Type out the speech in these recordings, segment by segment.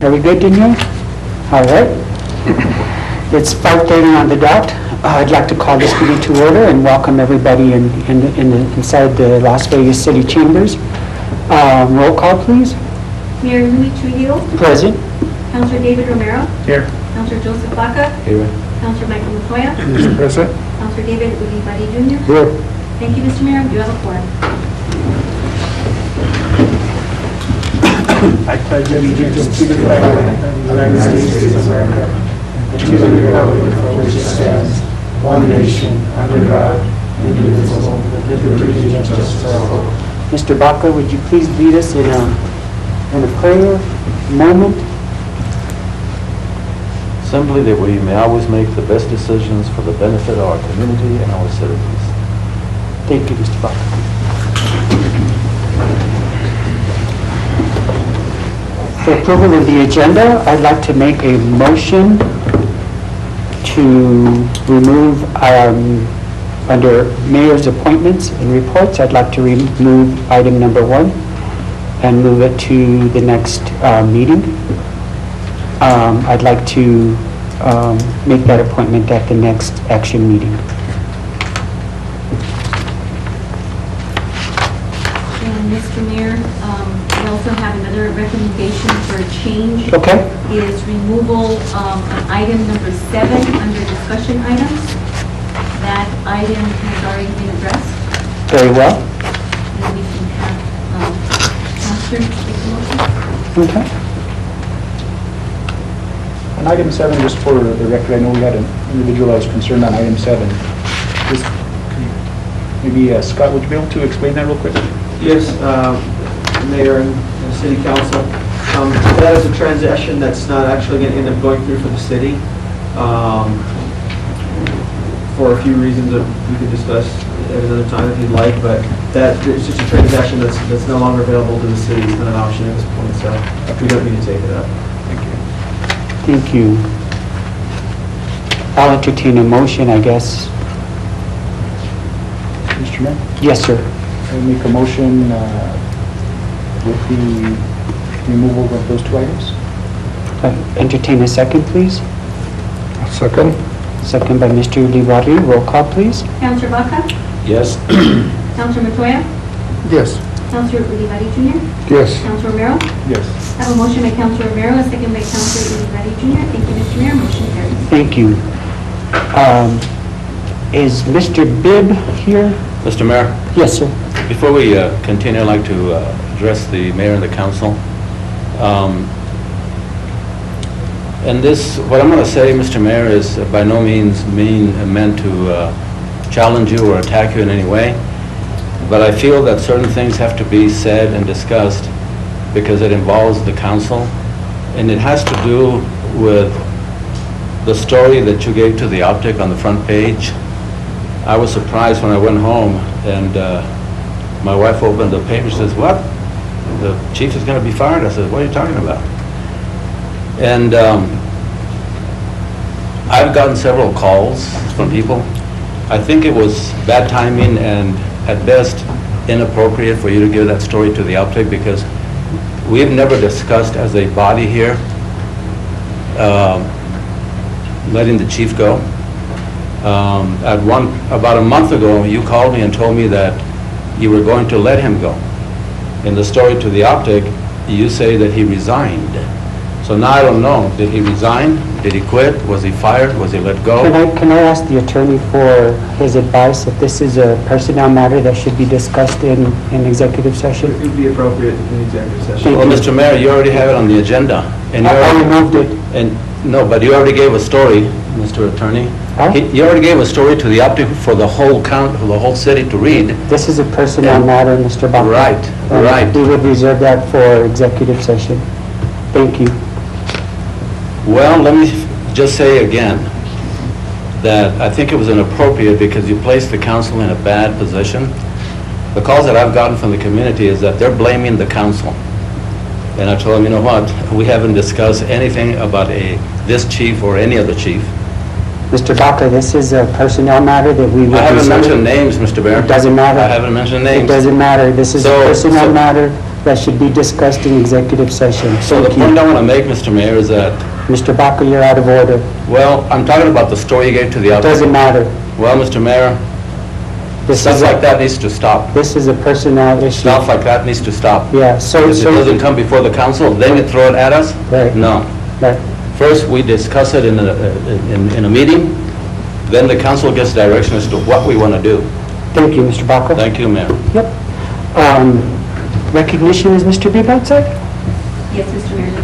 Are we good, Danielle? All right. It's 5:30 on the dot. I'd like to call this meeting to order and welcome everybody inside the Las Vegas City Chambers. Roll call, please. Mayor Louis Trujillo. Present. Councilor David Romero. Here. Councilor Joseph Baca. Here. Councilor Michael Montoya. Mr. President. Councilor David Ulibarri Jr. Here. Thank you, Mr. Mayor. You have a quorum. I pledge allegiance to the flag of the United States of America and to the republic for which it stands, one nation, under God, indivisible, with liberty and justice for all. Mr. Baca, would you please lead us in a prayer moment? Simply that we may always make the best decisions for the benefit of our community and our citizens. Thank you, Mr. Baca. For approval of the agenda, I'd like to make a motion to remove, under mayor's appointments and reports, I'd like to remove item number 1 and move it to the next meeting. I'd like to make that appointment at the next action meeting. And Mr. Mayor, we also have another recommendation for a change. Okay? Is removal of item number 7 under discussion items. That item has already been addressed. Very well. And we can have Councilor take the motion. Okay. On item 7, just for the record, I know we had an individual that was concerned on item 7. Just, maybe Scott, would you be able to explain that real quick? Yes, Mayor and City Council. That is a transaction that's not actually going to end up going through for the city for a few reasons that we could discuss at another time if you'd like, but it's just a transaction that's no longer available to the city. It's not an option at this point, so we don't need to take it up. Thank you. Thank you. I'll entertain a motion, I guess. Mr. Mayor, Yes, sir. I make a motion with the removal of those 2 items. Entertain a second, please. Second. Second by Mr. Ulibarri. Roll call, please. Councilor Baca. Yes? Councilor Montoya. Yes. Councilor Ulibarri Jr. Yes. Councilor Romero. Yes. I have a motion by Councilor Romero, a second by Councilor Ulibarri Jr. Thank you, Mr. Mayor. Motion carries. Thank you. Is Mr. Bibb here? Mr. Mayor, Yes, sir. before we continue, I'd like to address the mayor and the council. And this, what I'm going to say, Mr. Mayor, is by no means meant to challenge you or attack you in any way, but I feel that certain things have to be said and discussed because it involves the council, and it has to do with the story that you gave to the Optic on the front page. I was surprised when I went home and my wife opened the paper and says, "What? The chief is going to be fired?" I said, "What are you talking about?" And I've gotten several calls from people. I think it was bad timing and at best inappropriate for you to give that story to the Optic because we've never discussed as a body here letting the chief go. About a month ago, you called me and told me that you were going to let him go. In the story to the Optic, you say that he resigned. So now I don't know, did he resign? Did he quit? Was he fired? Was he let go? Can I ask the attorney for his advice if this is a personnel matter that should be discussed in executive It session? would be appropriate in the executive session. Well, Mr. Mayor, you already have it on the agenda. And you I already- removed it. No, but you already gave a story, Mr. Attorney. Huh? You already gave a story to the Optic for the whole city to read. This is a personnel matter, Mr. Baca. Right, And right. We would reserve that for executive session. Thank you. Well, let me just say again that I think it was inappropriate because you placed the council in a bad position. The calls that I've gotten from the community is that they're blaming the council. And I told them, you know what, we haven't discussed anything about this chief or any other chief. Mr. Baca, this is a personnel matter that we would I haven't reserve. mentioned names, Mr. Mayor. It doesn't matter. I haven't mentioned It names. doesn't matter. This is a So- personnel so- matter that should be discussed in executive session. So the Thank you. point I want to make, Mr. Mayor, is that, Mr. Baca, you're out of order. well, I'm talking about the story you gave to the It outside. doesn't matter. Well, Mr. Mayor, This stuff is like a, that needs to stop. this is a personnel issue. Stuff like that needs to stop. Yeah, so, If it doesn't come before the council, then you throw it at us? Right. No. Right. First, we discuss it in a meeting, then the council gets direction as to what we want to do. Thank you, Mr. Baca. Thank you, Mayor. Yep. Recognition, is Mr. Bibb outside? Yes, Mr. Mayor.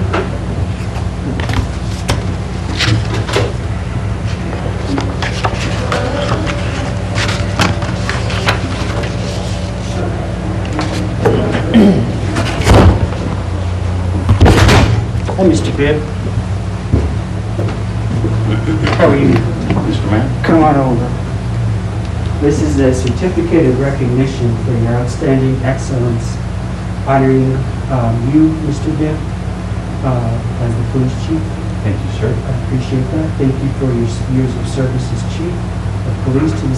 Hi, Mr. Bibb. How are you? Mr. Mayor? Come on over. This is a certificate of recognition for your outstanding excellence, honoring you, Mr. Bibb, as the police chief. Thank you, sir. I appreciate that. Thank you for your years of service as chief of police to the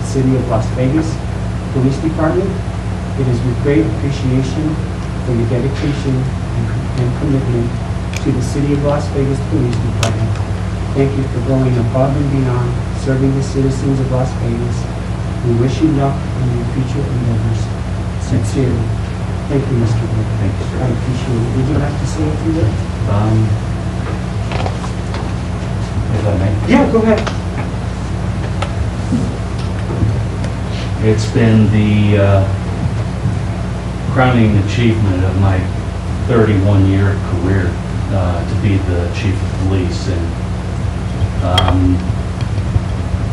city of Las Vegas Police Department. It is with great appreciation for your dedication and commitment to the city of Las Vegas Police Department. Thank you for going above and beyond, serving the citizens of Las Vegas. We wish you luck in your future endeavors. Sincerely. Thank you, Mr. Bibb. Thank you, sir. I appreciate it. Would you like to say a few words? If I may. Yeah, go ahead. It's been the crowning achievement of my 31-year career to be the chief of police. And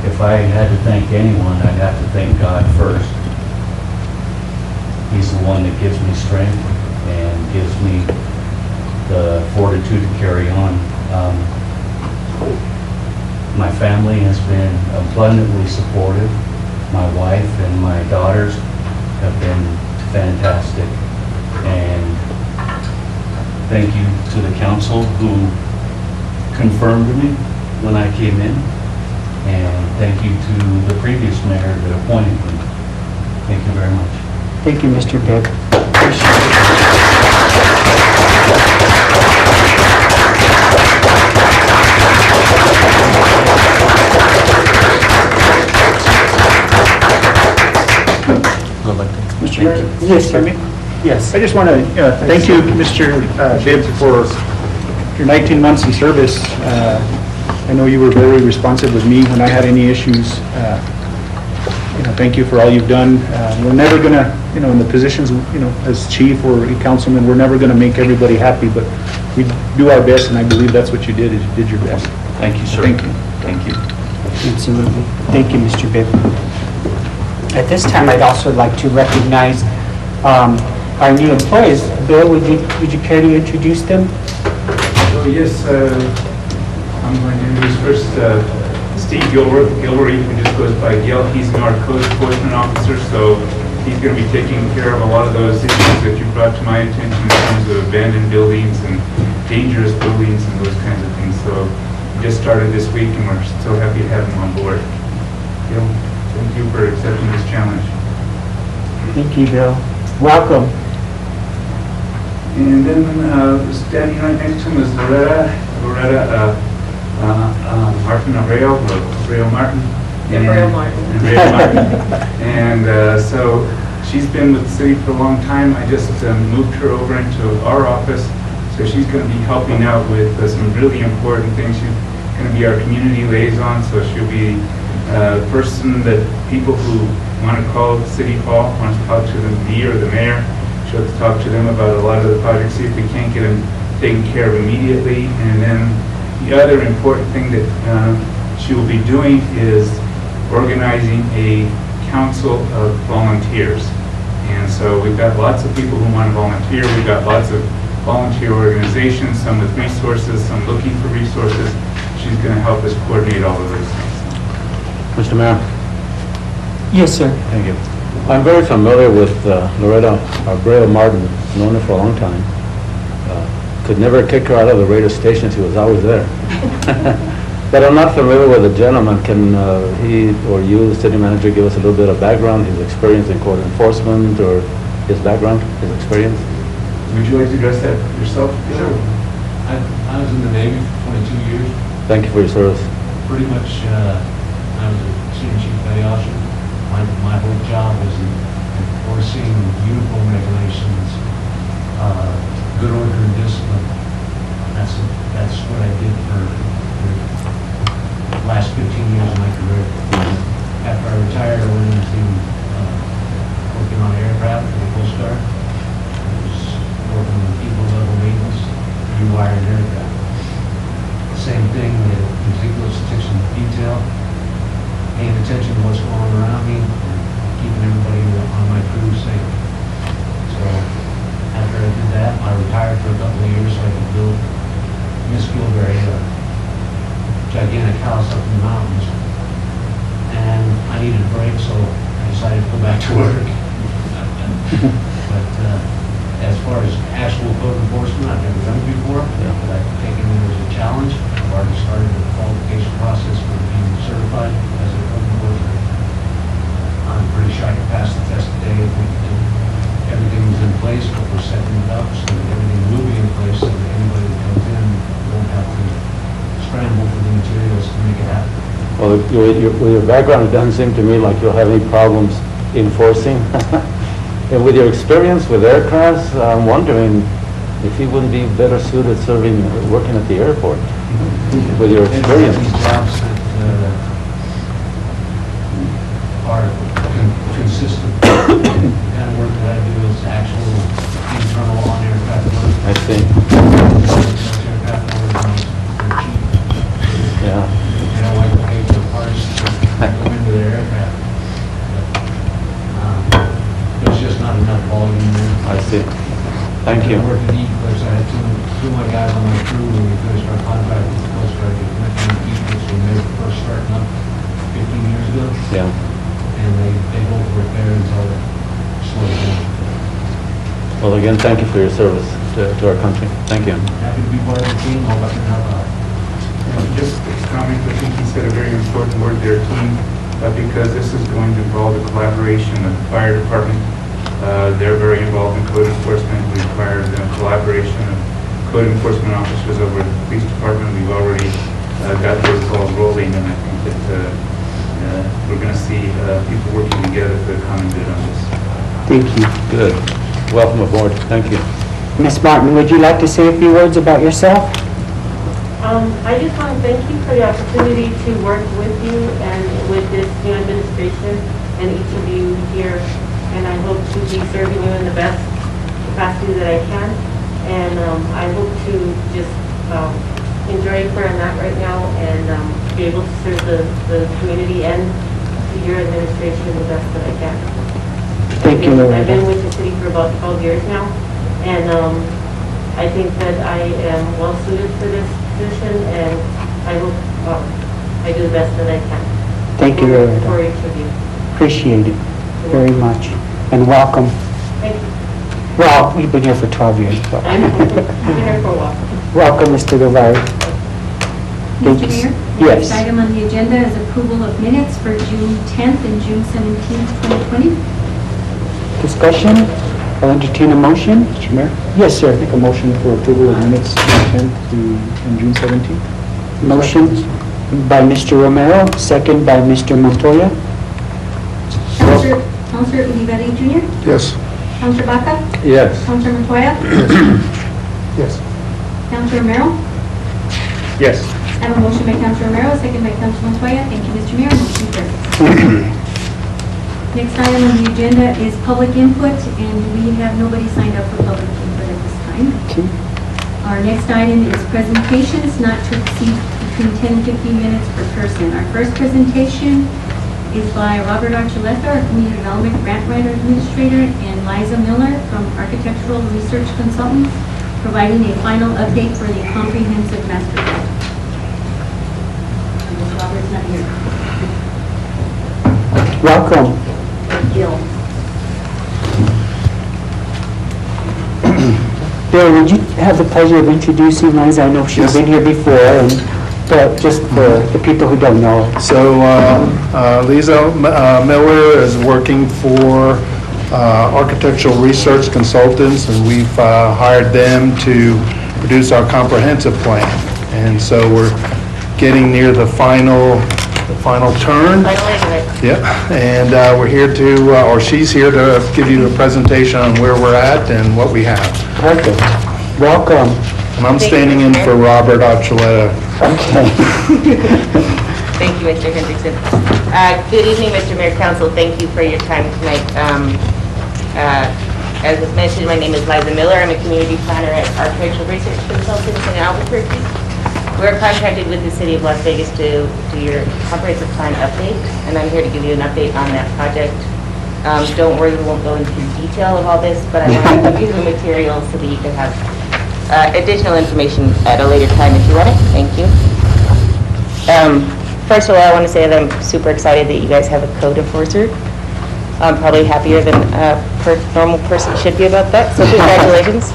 if I had to thank anyone, I'd have to thank God first. He's the one that gives me strength and gives me the fortitude to carry on. My family has been abundantly supportive. My wife and my daughters have been fantastic. And thank you to the council who confirmed me when I came in. And thank you to the previous mayor that appointed me. Thank you very much. Thank you, Mr. Bibb. Appreciate Mr. Mayor? it. Yes, sir. Yes. I just want to thank you, Mr. Bibb, for your 19 months in service. I know you were very responsive with me when I had any issues. Thank you for all you've done. We're never going to, in the positions, as chief or a councilman, we're never going to make everybody happy, but we do our best, and I believe that's what you did, is you did your best. Thank you, sir. Thank you. Thank you. Absolutely. Thank you, Mr. Bibb. At this time, I'd also like to recognize our new employees. Bill, would you care to introduce them? Oh, yes, I'm going to introduce first Steve Gilroy, who just goes by Gil. He's our code enforcement officer, so he's going to be taking care of a lot of those issues that you brought to my attention in terms of abandoned buildings and dangerous buildings and those kinds of things. So he just started this week, and we're so happy to have him on board. Gil, thank you for accepting this challenge. Thank you, Bill. Welcome. And then standing right next to him is Loretta Martin Abreu Martin. Abreu Martin. Abreu Martin. And so she's been with the city for a long time. I just moved her over into our office, so she's going to be helping out with some really important things. She's going to be our community liaison, so she'll be the person that people who want to call City Hall, want to talk to them, me or the mayor. She'll talk to them about a lot of the projects, see if we can't get them taken care of immediately. And then the other important thing that she will be doing is organizing a council of volunteers. And so we've got lots of people who want to volunteer. We've got lots of volunteer organizations, some with resources, some looking for resources. She's going to help us coordinate all of those things. Mr. Mayor? Yes, sir. Thank you. I'm very familiar with Loretta Abreu Martin, known her for a long time. Could never kick her out of the radio station, she was always there. But I'm not familiar with the gentleman. Can he or you, the city manager, give us a little bit of background, his experience in code enforcement, or his background, his experience? Would you like to address that yourself? Sure. I was in the Navy for 22 years. Thank you for your service. Pretty much, I was a senior chief petty officer. My whole job was enforcing uniform regulations, good order and discipline. That's what I did for the last 15 years of my career. After I retired, I went into working on aircraft for the Coast Guard. I was working on people level maintenance, rewiring aircraft. Same thing, meticulous attention to detail, paying attention to what's going on around me, and keeping everybody on my crew safe. So after I did that, I retired for a couple of years so I could build Miss Gilberry, a gigantic house up in the mountains. And I needed a break, so I decided to go back to work. But as far as actual code enforcement, I've never done it before, but I've taken it as a challenge. I've already started the qualification process for being certified as a code enforcer. I'm pretty sure I can pass the test today if we can. Everything was in place, but we're setting it up so that everything will be in place so that anybody that comes in won't have to scramble for the materials to make it happen. Well, with your background, it doesn't seem to me like you'll have any problems enforcing. And with your experience with aircrafts, I'm wondering if you wouldn't be better suited working at the airport with your experience. These jobs that are consistent. The kind of work that I do is actual internal on-aircraft work. I see. Aircraft work is very cheap. Yeah. They don't like to pay for parts that go into their aircraft. But, there's just not enough volume there. I see. Thank you. I worked at E-Clips. I had two of my guys on my crew when we finished our contract with the Coast Guard. They went to E-Clips when they were first starting up 15 years ago. Yeah. And they both worked there until it slowed down. Well, again, thank you for your service to our country. Thank you. Happy to be part of the team. I'll let you help out. Just a comment, I think he said a very important word there, team, because this is going to involve the collaboration of the fire department. They're very involved in code enforcement. We require the collaboration of code enforcement officers over at the police department. We've already got those balls rolling, and I think that we're going to see people working together for the common good on this. Thank you. Good. Welcome aboard. Thank you. Ms. Martin, would you like to say a few words about yourself? I just want to thank you for the opportunity to work with you and with this new administration and each of you here. And I hope to be serving you in the best capacity that I can. And I hope to just enjoy where I'm at right now and be able to serve the community and your administration the best that I can. Thank you, Loretta. I've been with the city for about 12 years now. And I think that I am well suited for this position, and I hope I do the best that I can. Thank you, For Loretta. each of you. Appreciate it very much. And welcome. Thank you. Well, we've been here for 12 years, but I've been here for a while. welcome, Mr. Guevara. Thank Mr. you. Mayor? Yes. Next item on the agenda is approval of minutes for June 10th and June 17th, 2020. Discussion? I'll entertain a motion. Mr. Mayor, Yes, sir. make a motion for approval of minutes June 10th and June 17th. Motion by Mr. Romero, second by Mr. Montoya. Counselor Ulibarri Jr., Yes. Counselor Baca, Yes. Counselor Montoya, Yes. Counselor Romero. Yes. I have a motion by Counselor Romero, second by Counselor Montoya. Thank you, Mr. Mayor. Motion carries. Next item on the agenda is public input, and we have nobody signed up for public input at this time. Okay. Our next item is presentations not to exceed between 10 and 15 minutes per person. Our first presentation is by Robert Archuleta, our Community Development Grant Writer Administrator, and Liza Miller from Architectural Research Consultants, providing a final update for the comprehensive master plan. Ms. Robert's not here. Welcome. Gil. Bill, would you have the pleasure of introducing Liza? I know she's been here before, but just for the people who don't know. So Lisa Miller is working for architectural research consultants, and we've hired them to produce our comprehensive plan. And so we're getting near the final turn. Yep, and we're here to, or she's here to give you a presentation on where we're at and what we have. Perfect. Welcome. And I'm standing in for Robert Archuleta. Okay. Thank you, Mr. Hendrickson. Good evening, Mr. Mayor, Council. Thank you for your time tonight. As was mentioned, my name is Liza Miller. I'm a community planner at Architectural Research Consultants in Albuquerque. We're contracted with the City of Las Vegas to do your comprehensive plan update, and I'm here to give you an update on that project. Don't worry, we won't go into detail of all this, but I want to give you the material so that you can have additional information at a later time if you want it. Thank you. First of all, I want to say that I'm super excited that you guys have a code enforcer. I'm probably happier than a normal person should be about that, so congratulations.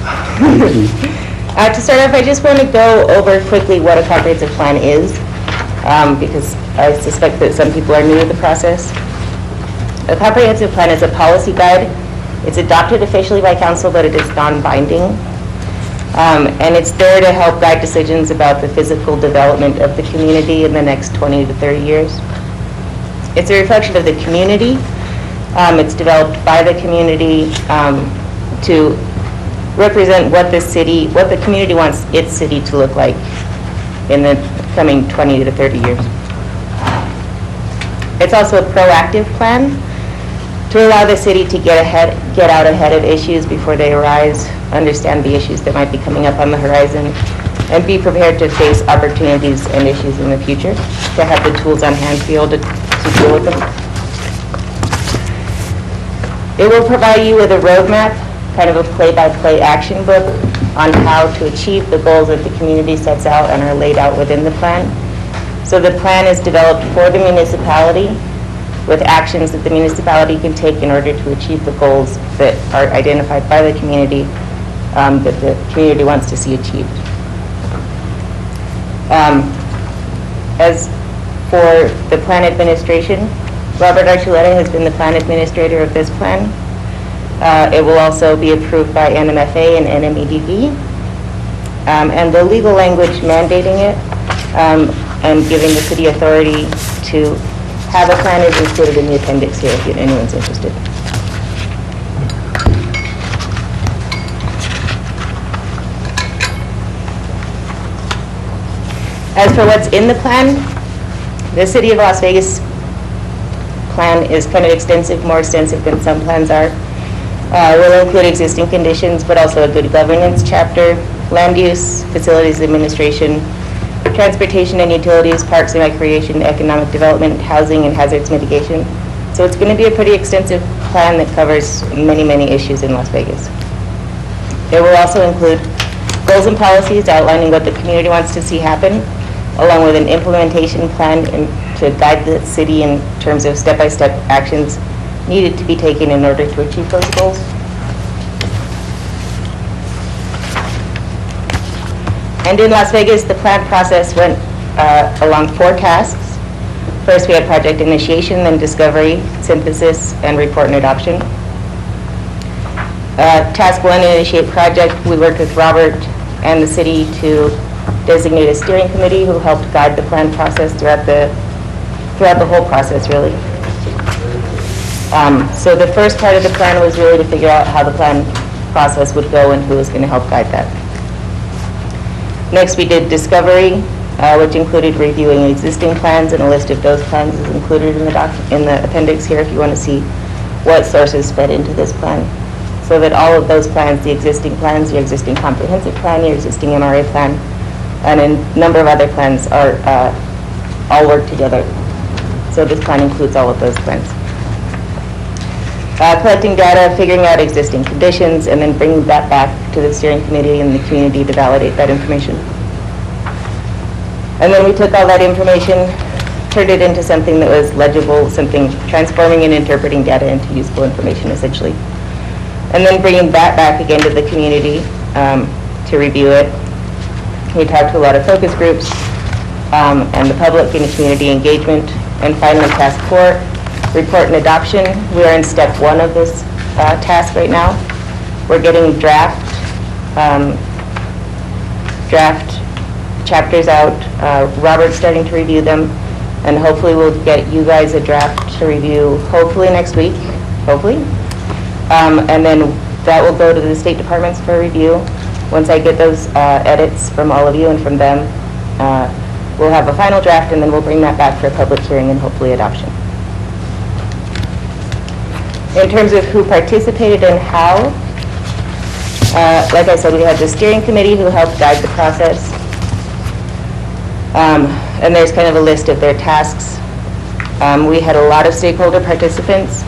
To start off, I just want to go over quickly what a comprehensive plan is, because I suspect that some people are new to the process. A comprehensive plan is a policy guide. It's adopted officially by council, but it is non-binding. And it's there to help guide decisions about the physical development of the community in the next 20 to 30 years. It's a reflection of the community. It's developed by the community to represent what the community wants its city to look like in the coming 20 to 30 years. It's also a proactive plan to allow the city to get out ahead of issues before they arise, understand the issues that might be coming up on the horizon, and be prepared to face opportunities and issues in the future, to have the tools on hand to be able to deal with them. It will provide you with a roadmap, kind of a play-by-play action book on how to achieve the goals that the community sets out and are laid out within the plan. So the plan is developed for the municipality with actions that the municipality can take in order to achieve the goals that are identified by the community, that the community wants to see achieved. As for the plan administration, Robert Archuleta has been the plan administrator of this plan. It will also be approved by NMFA and NMEDV. And the legal language mandating it and giving the city authority to have a plan is included in the appendix here if anyone's interested. As for what's in the plan, the City of Las Vegas plan is kind of extensive, more extensive than some plans are. Will include existing conditions, but also a good governance chapter, land use, facilities administration, transportation and utilities, parks and recreation, economic development, housing, and hazards mitigation. So it's going to be a pretty extensive plan that covers many, many issues in Las Vegas. It will also include goals and policies outlining what the community wants to see happen, along with an implementation plan to guide the city in terms of step-by-step actions needed to be taken in order to achieve those goals. And in Las Vegas, the plan process went along 4 tasks. First, we had project initiation, then discovery, synthesis, and report and adoption. Task 1, initiate project. We worked with Robert and the city to designate a steering committee who helped guide the plan process throughout the whole process, really. So the first part of the plan was really to figure out how the plan process would go and who was going to help guide that. Next, we did discovery, which included reviewing existing plans, and a list of those plans is included in the appendix here if you want to see what sources fed into this plan. So that all of those plans, the existing plans, your existing comprehensive plan, your existing MRA plan, and a number of other plans are all work together. So this plan includes all of those plans. Collecting data, figuring out existing conditions, and then bringing that back to the steering committee and the community to validate that information. And then we took all that information, turned it into something that was legible, something transforming and interpreting data into useful information, essentially. And then bringing that back again to the community to review it. We talked to a lot of focus groups and the public and community engagement. And finally, task 4, report and adoption. We are in step 1 of this task right now. We're getting draft chapters out. Robert's starting to review them, and hopefully we'll get you guys a draft to review hopefully next week, hopefully. And then that will go to the state departments for review. Once I get those edits from all of you and from them, we'll have a final draft, and then we'll bring that back for a public hearing and hopefully adoption. In terms of who participated and how, like I said, we had the steering committee who helped guide the process. And there's kind of a list of their tasks. We had a lot of stakeholder participants,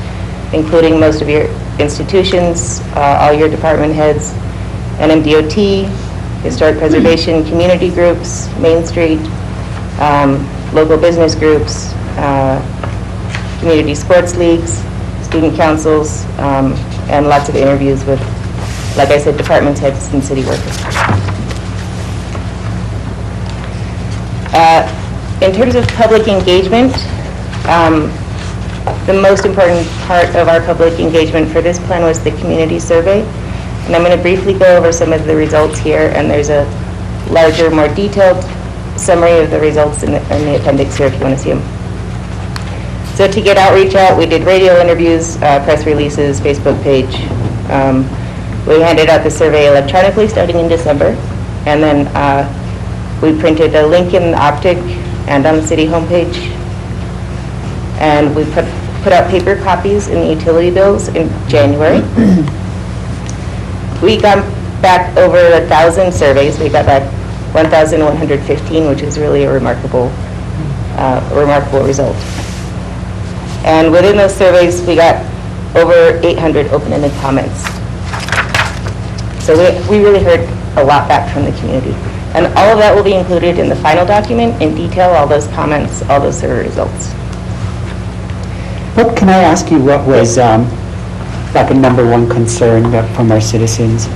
including most of your institutions, all your department heads, NMDOT, Historic Preservation, community groups, Main Street, local business groups, community sports leagues, student councils, and lots of interviews with, like I said, department heads and city workers. In terms of public engagement, the most important part of our public engagement for this plan was the community survey. And I'm going to briefly go over some of the results here, and there's a larger, more detailed summary of the results in the appendix here if you want to see them. So to get outreach out, we did radio interviews, press releases, Facebook page. We handed out the survey electronically starting in December, and then we printed a link in the Optic and on the city homepage, and we put out paper copies in the utility bills in January. We got back over 1,000 surveys. We got back 1,115, which is really a remarkable result. And within those surveys, we got over 800 open-ended comments. So we really heard a lot back from the community. And all of that will be included in the final document in detail, all those comments, all those survey results. But can I ask you what was like a number one concern from our citizens?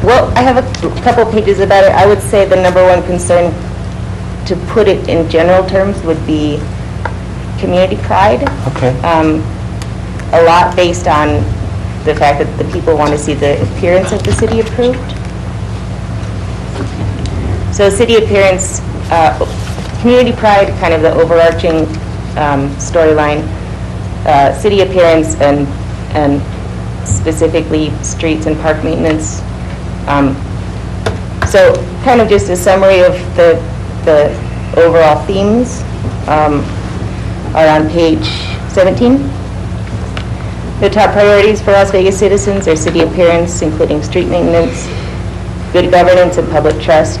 Well, I have a couple pages about it. I would say the number one concern, to put it in general terms, would be community pride. Okay. A lot based on the fact that the people want to see the appearance of the city improved. So city appearance, community pride, kind of the overarching storyline, city appearance and specifically streets and park maintenance. So kind of just a summary of the overall themes are on page 17. The top priorities for Las Vegas citizens are city appearance, including street maintenance, good governance and public trust,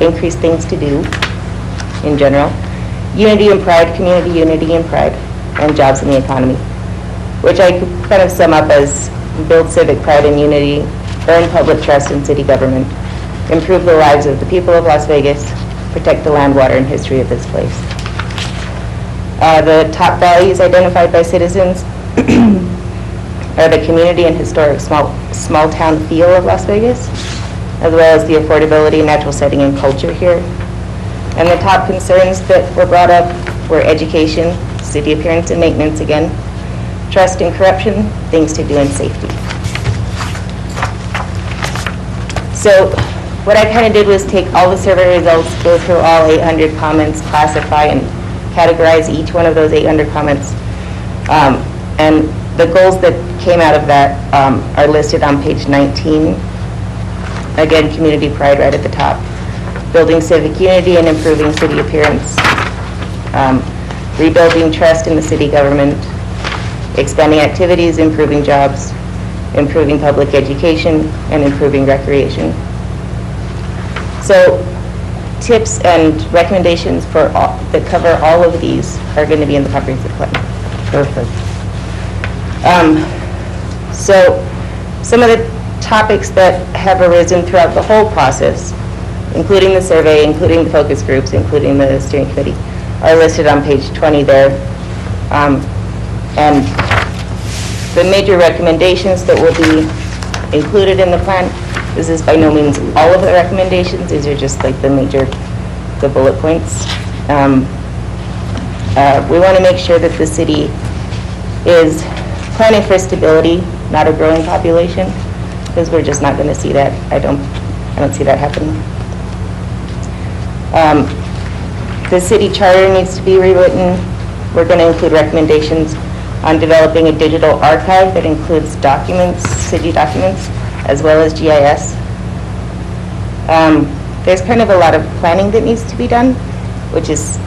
increased things to do in general, unity and pride, community unity and pride, and jobs in the economy, which I could kind of sum up as build civic pride and unity, earn public trust in city government, improve the lives of the people of Las Vegas, protect the land, water, and history of this place. The top values identified by citizens are the community and historic small town feel of Las Vegas, as well as the affordability, natural setting, and culture here. And the top concerns that were brought up were education, city appearance and maintenance again, trust and corruption, things to do, and safety. So what I kind of did was take all the survey results, go through all 800 comments, classify and categorize each one of those 800 comments. And the goals that came out of that are listed on page 19. Again, community pride right at the top. Building civic unity and improving city appearance. Rebuilding trust in the city government. Expanding activities, improving jobs, improving public education, and improving recreation. So tips and recommendations for that cover all of these are going to be in the comprehensive plan. Perfect. So some of the topics that have arisen throughout the whole process, including the survey, including the focus groups, including the steering committee, are listed on page 20 there. And the major recommendations that will be included in the plan, this is by no means all of the recommendations, these are just like the bullet points. We want to make sure that the city is planning for stability, not a growing population, because we're just not going to see that. I don't see that happening. The city charter needs to be rewritten. We're going to include recommendations on developing a digital archive that includes documents, city documents, as well as GIS. There's kind of a lot of planning that needs to be done, which is,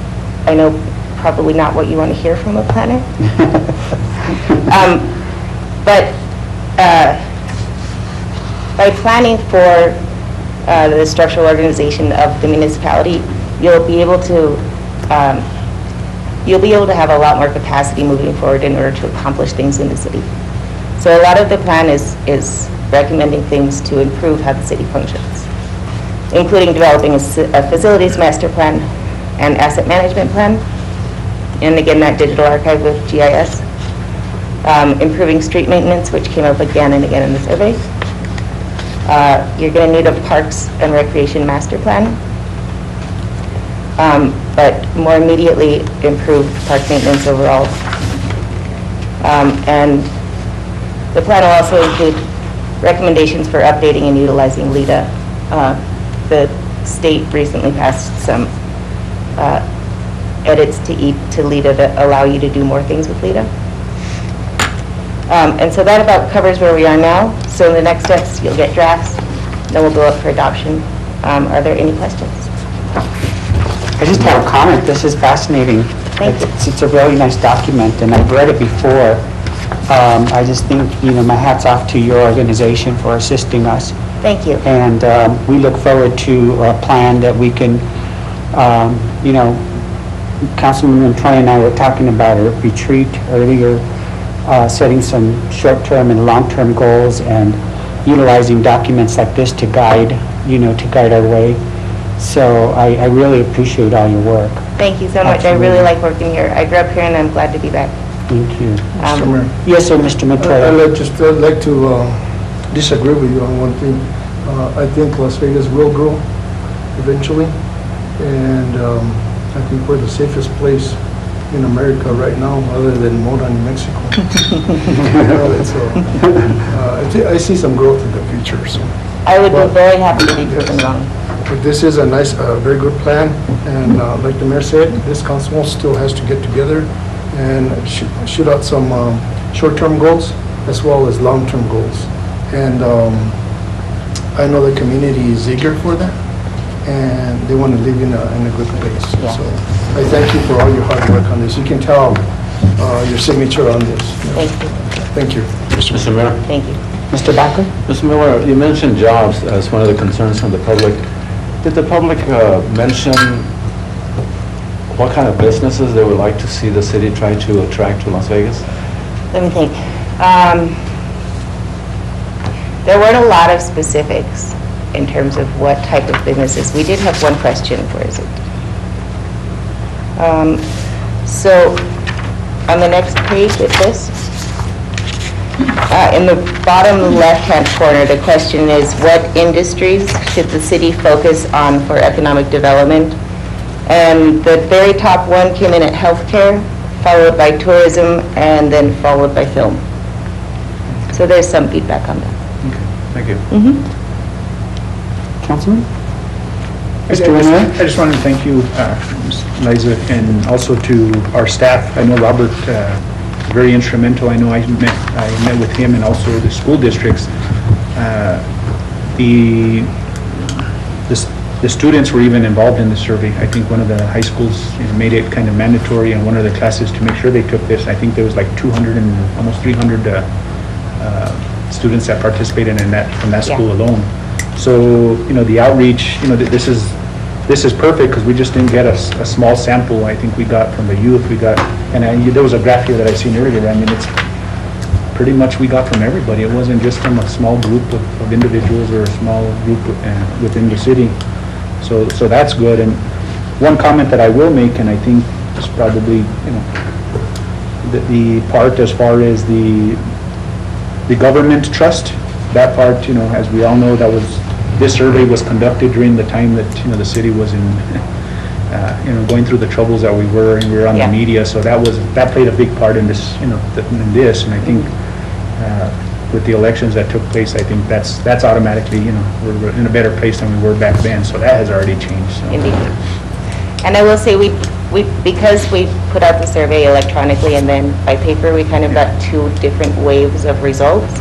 I know, probably not what you want to hear from a planner. But by planning for the structural organization of the municipality, you'll be able to have a lot more capacity moving forward in order to accomplish things in the city. So a lot of the plan is recommending things to improve how the city functions, including developing a facilities master plan and asset management plan, and again, that digital archive with GIS, improving street maintenance, which came up again and again in the survey. You're going to need a parks and recreation master plan, but more immediately improve park maintenance overall. And the plan will also include recommendations for updating and utilizing LIDA. The state recently passed some edits to LIDA that allow you to do more things with LIDA. And so that about covers where we are now. So in the next steps, you'll get drafts, then we'll go up for adoption. Are there any questions? I just have a comment. This is fascinating. Thank you. It's a really nice document, and I've read it before. I just think, my hat's off to your organization for assisting us. Thank you. And we look forward to a plan that we can, Councilman Troy and I were talking about a retreat earlier, setting some short-term and long-term goals and utilizing documents like this to guide our way. So I really appreciate all your work. Thank you so much. I really like working here. I grew up here and I'm glad to be back. Thank you. Mr. Mayor. Yes, sir, Mr. Montoya. I'd like to disagree with you on one thing. I think Las Vegas will grow eventually, and I think we're the safest place in America right now, other than Mora, New Mexico. I see some growth in the future. So. I would be very happy to be proven wrong. But this is a nice, very good plan, and like the mayor said, this council still has to get together and shoot out some short-term goals as well as long-term goals. And I know the community is eager for that, and they want to live in a good place. Yeah. So I thank you for all your hard work on this. You can tell your signature on this. Thank you. Thank you. Mr. Mayor? Thank you. Mr. Backer? Mr. Miller, you mentioned jobs as one of the concerns from the public. Did the public mention what kind of businesses they would like to see the city try to attract to Las Vegas? Let me think. There weren't a lot of specifics in terms of what type of businesses. We did have one question. Where is it? So on the next page with this, in the bottom left-hand corner, the question is, what industries should the city focus on for economic development? And the very top one came in at healthcare, followed by tourism, and then followed by film. So there's some feedback on that. Thank you. Councilman? I just wanted to thank you, Ms. Liza, and also to our staff. I know Robert, very instrumental. I know I met with him and also the school districts. The students were even involved in the survey. I think one of the high schools made it kind of mandatory in one of the classes to make sure they took this. I think there was like 200 and almost 300 students that participated in that from that school alone. So the outreach, this is perfect because we just didn't get a small sample. I think we got from the youth, and there was a graph here that I seen earlier. I mean, it's pretty much we got from everybody. It wasn't just from a small group of individuals or a small group within the city. So that's good. And one comment that I will make, and I think is probably the part as far as the government trust, that part, as we all know, this survey was conducted during the time that the city was going through the troubles that we were, and we were on the Yeah. media, so that played a big part in this, in this, and I think with the elections that took place, I think that's automatically, we're in a better place than we were back then, so that has already changed, so. Indeed. And I will say, because we put out the survey electronically and then by paper, we kind of got two different waves of results.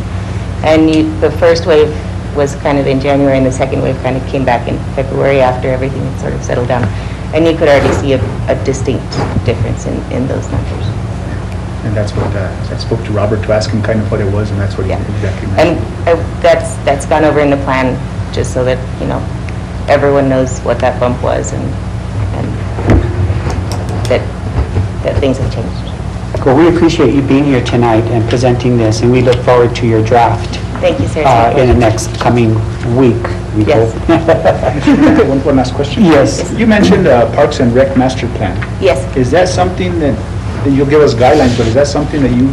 And the first wave was kind of in January, and the second wave kind of came back in February after everything had sort of settled down. And you could already see a distinct difference in those numbers. And that's what, I spoke to Robert to ask him kind of what it was, and that's what he Yeah. exactly And mentioned. that's gone over in the plan, just so that, everyone knows what that bump was and that things have changed. Well, we appreciate you being here tonight and presenting this, and we look forward to your draft Thank you, sir. in the next coming week, we Yes. hope. One last question. Yes. You mentioned Parks and Rec Master Plan. Yes. Is that something that you'll give us guidelines, but is that something that you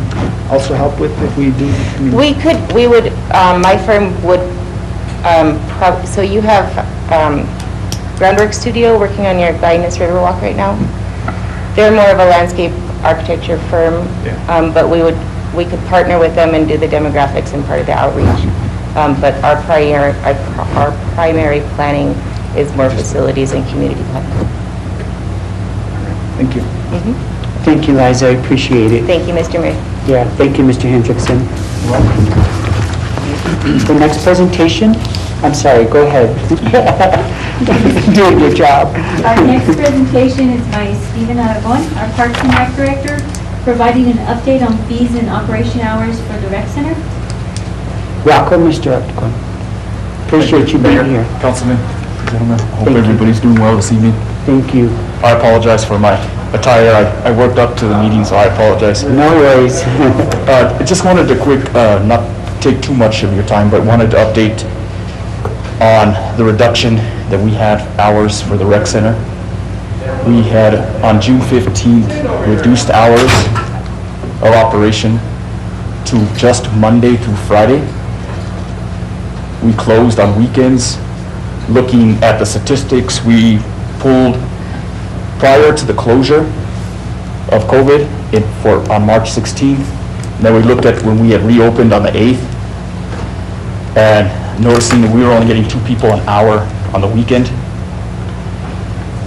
also help with if we do? I mean, We would, my firm would, so you have Groundwork Studio working on your Guyanus Riverwalk right now. They're more of a landscape architecture firm, Yeah. but we could partner with them and do the demographics and part of the outreach. But our primary planning is more facilities and community planning. Thank you. Mhm. Thank you, Liza, I appreciate it. Thank you, Mr. Mayor. Yeah, thank you, Mr. Hendrickson. The next presentation, I'm sorry, go ahead. Doing your job. Our next presentation is by Stephen Aragon, our Parks and Rec Director, providing an update on fees and operation hours for the rec center. Welcome, Mr. Upton. Appreciate you being here. Councilman, gentlemen, hope Thank you. everybody's doing well this evening. Thank you. I apologize for my attire. I worked up to the meeting, so I apologize. No worries. I just wanted to not take too much of your time, but wanted to update on the reduction that we had hours for the rec center. We had, on June 15th, reduced hours of operation to just Monday through Friday. We closed on weekends. Looking at the statistics, we pulled prior to the closure of COVID on March 16th. And then we looked at when we had reopened on the 8th, and noticing that we were only getting 2 people an hour on the weekend.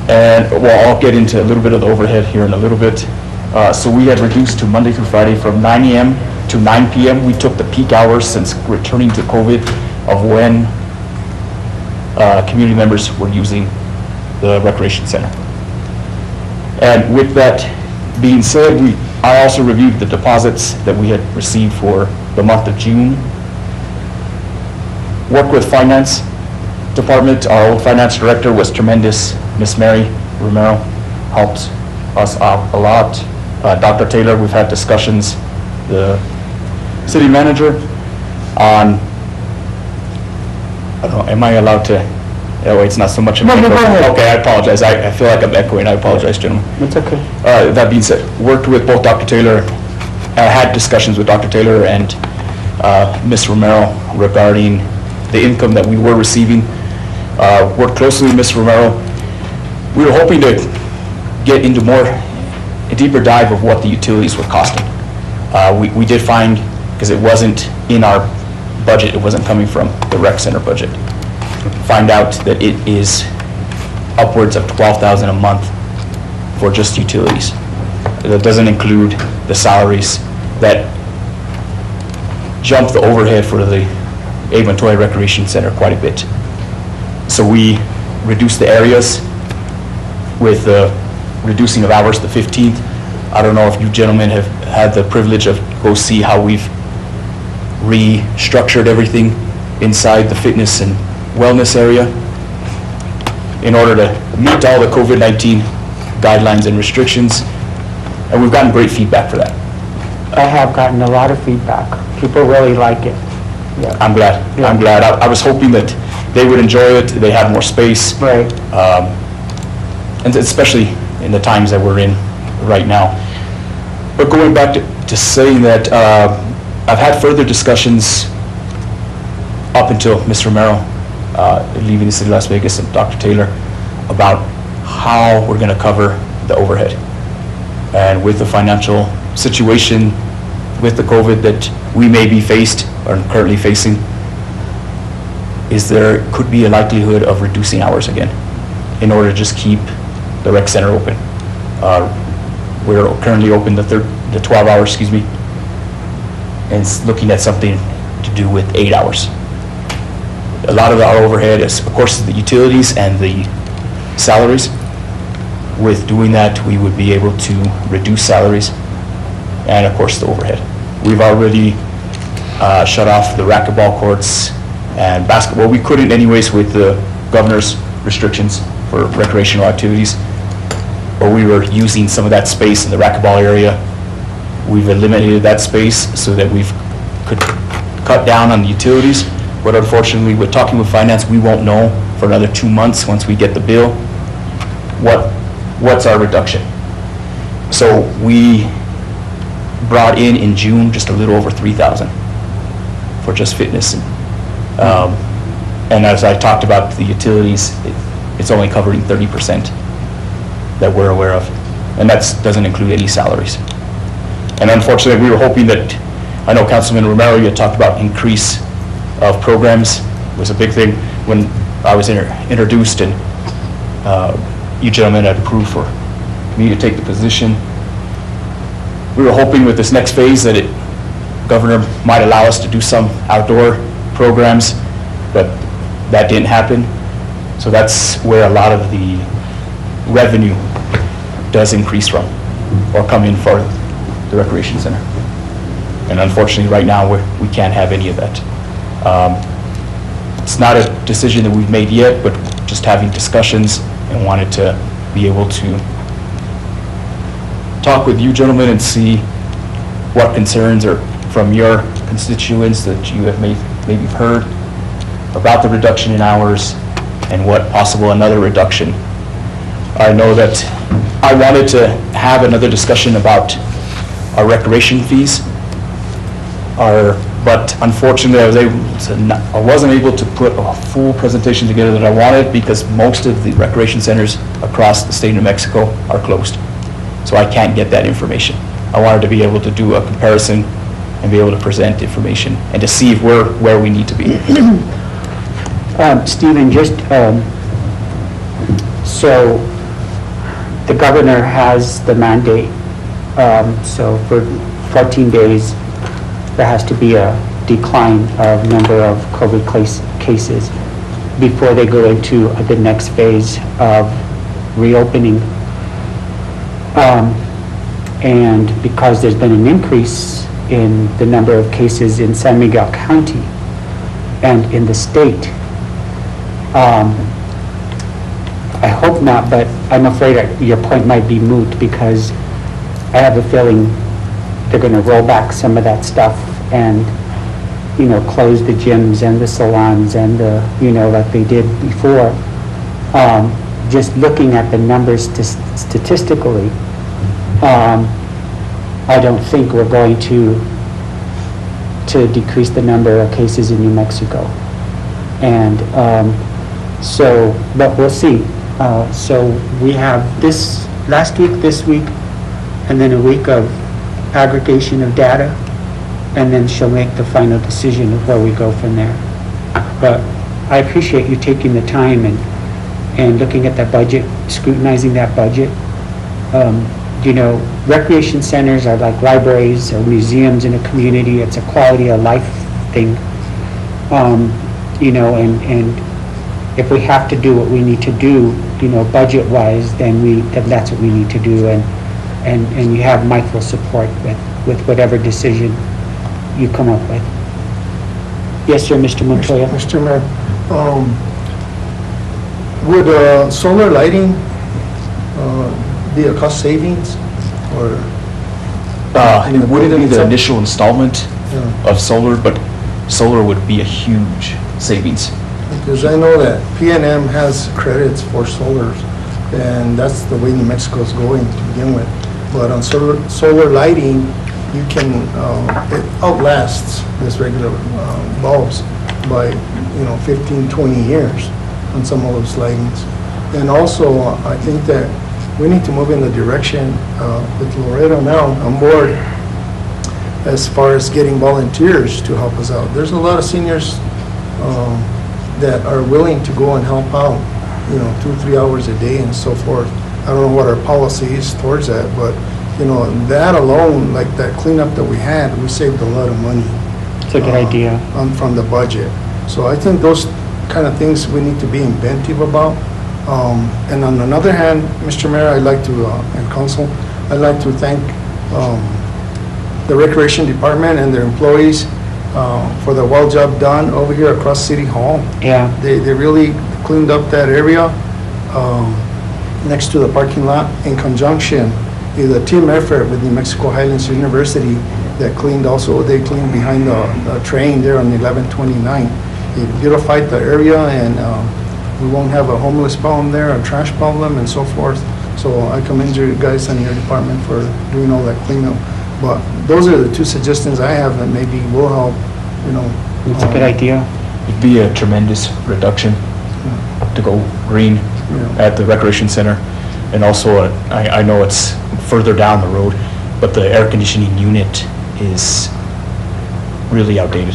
And, well, I'll get into a little bit of the overhead here in a little bit. So we had reduced to Monday through Friday from 9 a.m. to 9 p.m. We took the peak hours since returning to COVID of when community members were using the recreation center. And with that being said, I also reviewed the deposits that we had received for the month of June. Worked with finance department. Our old finance director was tremendous. Miss Mary Romero helped us out a lot. Dr. Taylor, we've had discussions, the city manager, on, I don't know, am I allowed to, oh, it's not so much of No, an no, echo. go ahead. Okay, I apologize. I feel like I'm echoing. I apologize, gentlemen. It's okay. That being said, worked with both Dr. Taylor, had discussions with Dr. Taylor and Ms. Romero regarding the income that we were receiving. Worked closely with Ms. Romero. We were hoping to get into a deeper dive of what the utilities were costing. We did find, because it wasn't in our budget, it wasn't coming from the rec center budget, find out that it is upwards of $12,000 a month for just utilities. That doesn't include the salaries that jump the overhead for the Abe Montoya Recreation Center quite a bit. So we reduced the areas with the reducing of hours to 15th. I don't know if you gentlemen have had the privilege of go see how we've restructured everything inside the fitness and wellness area in order to meet all the COVID-19 guidelines and restrictions, and we've gotten great feedback for that. I have gotten a lot of feedback. People really like it. Yeah. I'm glad. Yeah. I'm glad. I was hoping that they would enjoy it. They have more space. Right. And especially in the times that we're in right now. But going back to saying that, I've had further discussions up until Ms. Romero leaving the city of Las Vegas and Dr. Taylor about how we're going to cover the overhead. And with the financial situation, with the COVID that we may be faced or currently facing, could be a likelihood of reducing hours again in order to just keep the rec center open. We're currently open the 12 hours, and looking at something to do with 8 hours. A lot of our overhead is, of course, the utilities and the salaries. With doing that, we would be able to reduce salaries and, of course, the overhead. We've already shut off the racquetball courts and basketball. We couldn't anyways with the governor's restrictions for recreational activities, but we were using some of that space in the racquetball area. We've eliminated that space so that we could cut down on the utilities, but unfortunately, with talking with finance, we won't know for another 2 months once we get the bill what's our reduction. So we brought in June just a little over 3,000 for just fitness. And as I talked about the utilities, it's only covering 30% that we're aware of. And that doesn't include any salaries. And unfortunately, we were hoping that, I know Councilman Romero, you had talked about increase of programs was a big thing when I was introduced, and you gentlemen had approved for me to take the position. We were hoping with this next phase that Governor might allow us to do some outdoor programs, but that didn't happen. So that's where a lot of the revenue does increase from, or come in for the recreation center. And unfortunately, right now, we can't have any of that. It's not a decision that we've made yet, but just having discussions and wanted to be able to talk with you gentlemen and see what concerns are from your constituents that you have maybe heard about the reduction in hours and what possible another reduction. I know that I wanted to have another discussion about our recreation fees, but unfortunately I wasn't able to put a full presentation together that I wanted because most of the recreation centers across the state of New Mexico are closed. So I can't get that information. I wanted to be able to do a comparison and be able to present information and to see if we're where we need to be. Stephen, just so the governor has the mandate, so for 14 days, there has to be a decline of number of COVID cases before they go into the next phase of reopening. And because there's been an increase in the number of cases in San Miguel County and in the state, I hope not, but I'm afraid your point might be moot because I have a feeling they're going to roll back some of that stuff and, close the gyms and the salons and like they did before. Just looking at the numbers statistically, I don't think we're going to decrease the number of cases in New Mexico. And but we'll see. So we have this week, and then a week of aggregation of data, and then she'll make the final decision of where we go from there. But I appreciate you taking the time and looking at that budget, scrutinizing that budget. Recreation centers are like libraries or museums in a community. It's a quality of life thing. And if we have to do what we need to do, budget-wise, then that's what we need to do. And you have my full support with whatever decision you come up with. Yes, sir, Mr. Montoya. Mr. Mayor, would solar lighting be a cost savings, or? It wouldn't be the initial installment Yeah. of solar, but solar would be a huge savings. Because I know that PNM has credits for solars, and that's the way New Mexico is going to begin with. But on solar lighting, you can, it outlasts this regular bulbs by, 15, 20 years on some of those lightings. And also, I think that we need to move in the direction with Loreto now on board as far as getting volunteers to help us out. There's a lot of seniors that are willing to go and help out, 2-3 hours a day and so forth. I don't know what our policy is towards that, but, that alone, like that cleanup that we had, we saved a lot of money. It's a good idea. From the budget. So I think those kind of things we need to be inventive about. And on another hand, Mr. Mayor, I'd like to, and council, I'd like to thank the Recreation Department and their employees for the well job done over here across City Hall. Yeah. They really cleaned up that area next to the parking lot in conjunction with a team effort with New Mexico Highlands University that cleaned also, they cleaned behind the train there on 1129. It beautified the area and we won't have a homeless problem there, a trash problem and so forth. So I commend you guys and your department for doing all that cleanup. But those are the two suggestions I have that maybe will help, It's a good idea. It'd be a tremendous reduction to go green at the recreation center. And also, I know it's further down the road, but the air conditioning unit is really outdated.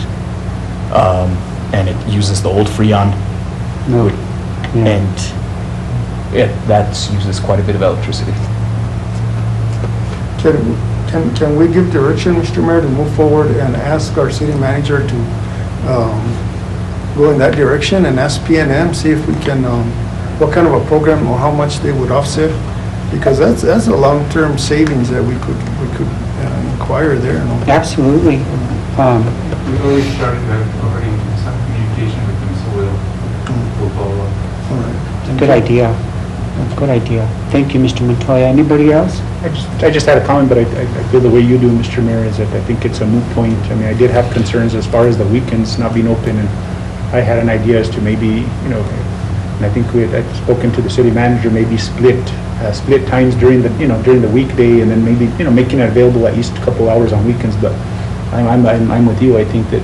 And it uses the old Freon. No. Yeah. And that uses quite a bit of electricity. Can we give direction, Mr. Mayor, to move forward and ask our city manager to go in that direction and ask PNM, see if we can, what kind of a program or how much they would offset? Because that's a long-term savings that we could inquire there. Absolutely. We already started already some communication with them, so we'll follow up. All right. It's a good idea. That's a good idea. Thank you, Mr. Montoya. Anybody else? I just had a comment, but I feel the way you do, Mr. Mayor, is that I think it's a moot point. I mean, I did have concerns as far as the weekends not being open, and I had an idea as to maybe, and I think I'd spoken to the city manager, maybe split times during the weekday, and then maybe, making it available at least a couple hours on weekends. But I'm with you. I think that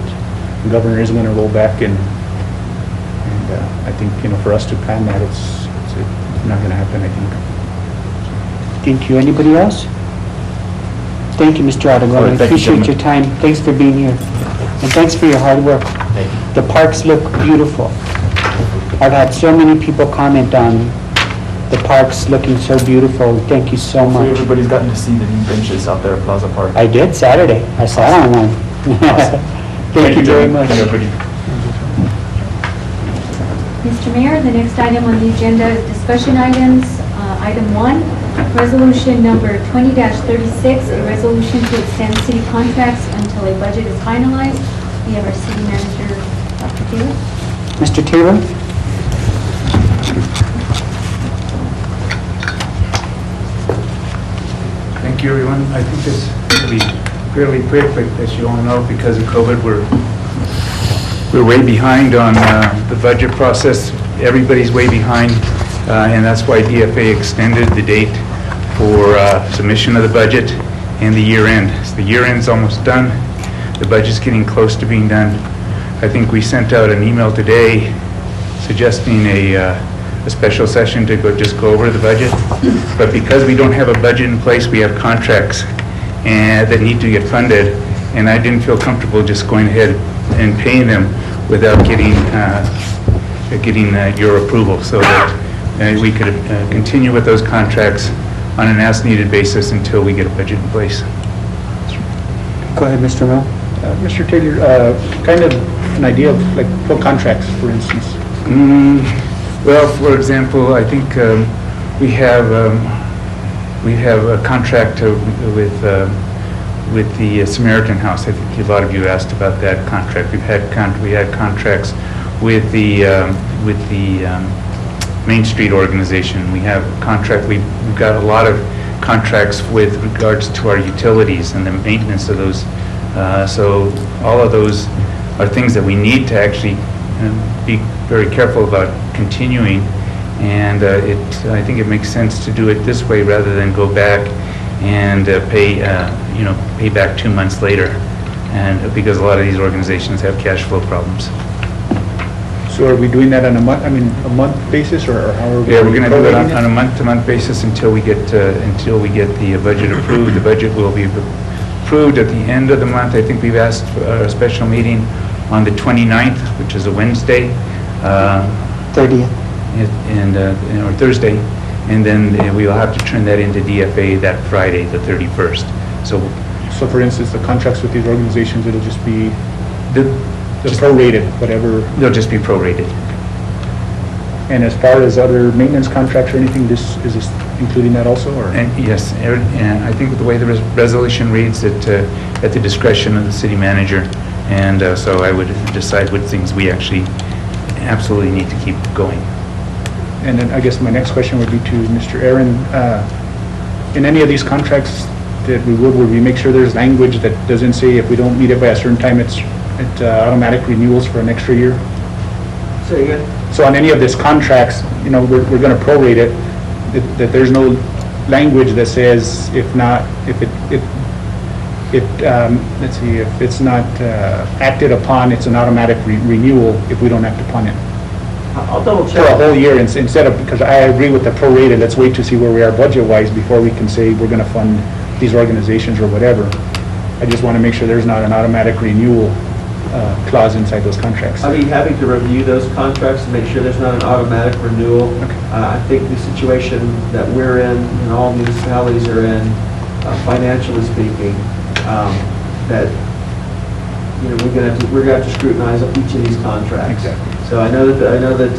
the governor is going to roll back, and I think, for us to plan that, it's not going to happen, I think. Thank you. Anybody else? Thank you, Mr. Ottawa. I appreciate your time. Thanks for being here. And thanks for your hard work. Thank you. The parks look beautiful. I've had so many people comment on the parks looking so beautiful. Thank you so Hopefully much. everybody's gotten to see the new benches out there at Plaza Park. I did Saturday. I sat on one. Thank you very much. Mr. Mayor, the next item on the agenda is discussion items. Item 1, resolution number 20-36, a resolution to extend city contracts until a budget is finalized. We have our city manager, Dr. Taylor. Mr. Taylor? Thank you, everyone. I think this will be fairly quick, but as you all know, because of COVID, we're way behind on the budget process. Everybody's way behind, and that's why DFA extended the date for submission of the budget and the year end. So the year end's almost done. The budget's getting close to being done. I think we sent out an email today suggesting a special session to just go over the budget. But because we don't have a budget in place, we have contracts that need to get funded, and I didn't feel comfortable just going ahead and paying them without getting your approval, so that we could continue with those contracts on an as-needed basis until we get a budget in place. Go ahead, Mr. Mill. Mr. Taylor, kind of an idea of like what contracts, for instance? Well, for example, I think we have a contract with the Samaritan House. I think a lot of you asked about that contract. We had contracts with the Main Street organization. We have a contract. We've got a lot of contracts with regards to our utilities and the maintenance of those. So all of those are things that we need to actually be very careful about continuing. And I think it makes sense to do it this way rather than go back and pay back 2 months later, and because a lot of these organizations have cash flow problems. So So are we doing that on a month basis, or how are we? Yeah, we're going to do it prorating on a month-to-month basis until we get the budget approved. The budget will be approved at the end of the month. I think we've asked for a special meeting on the 29th, which is a Wednesday. 30th. Or Thursday, and then we will have to turn that into DFA that Friday, the 31st. So So for instance, the contracts with these organizations, it'll just be the- the prorated, whatever. they'll just be prorated. And as far as other maintenance contracts or anything, is this including that also, or? And yes, and I think the way the resolution reads, that at the discretion of the city manager, and so I would decide what things we actually absolutely need to keep going. And then I guess my next question would be to Mr. Aaron. In any of these contracts that would we make sure there's language that doesn't say if we don't meet it by a certain time, it's automatic renewals for an extra year? Say again? So on any of these contracts, we're going to prorate it, that there's no language that says if not, let's see, if it's not acted upon, it's an automatic renewal if we don't act upon it. I'll double For a check. whole year, instead of, because I agree with the prorated, let's wait to see where we are budget-wise before we can say we're going to fund these organizations or whatever. I just want to make sure there's not an automatic renewal clause inside those contracts. I'd be happy to review those contracts and make sure there's not an automatic renewal. Okay. I think the situation that we're in, and all municipalities are in, financially speaking, that, we're gonna have to scrutinize each of these contracts. Exactly. So I know that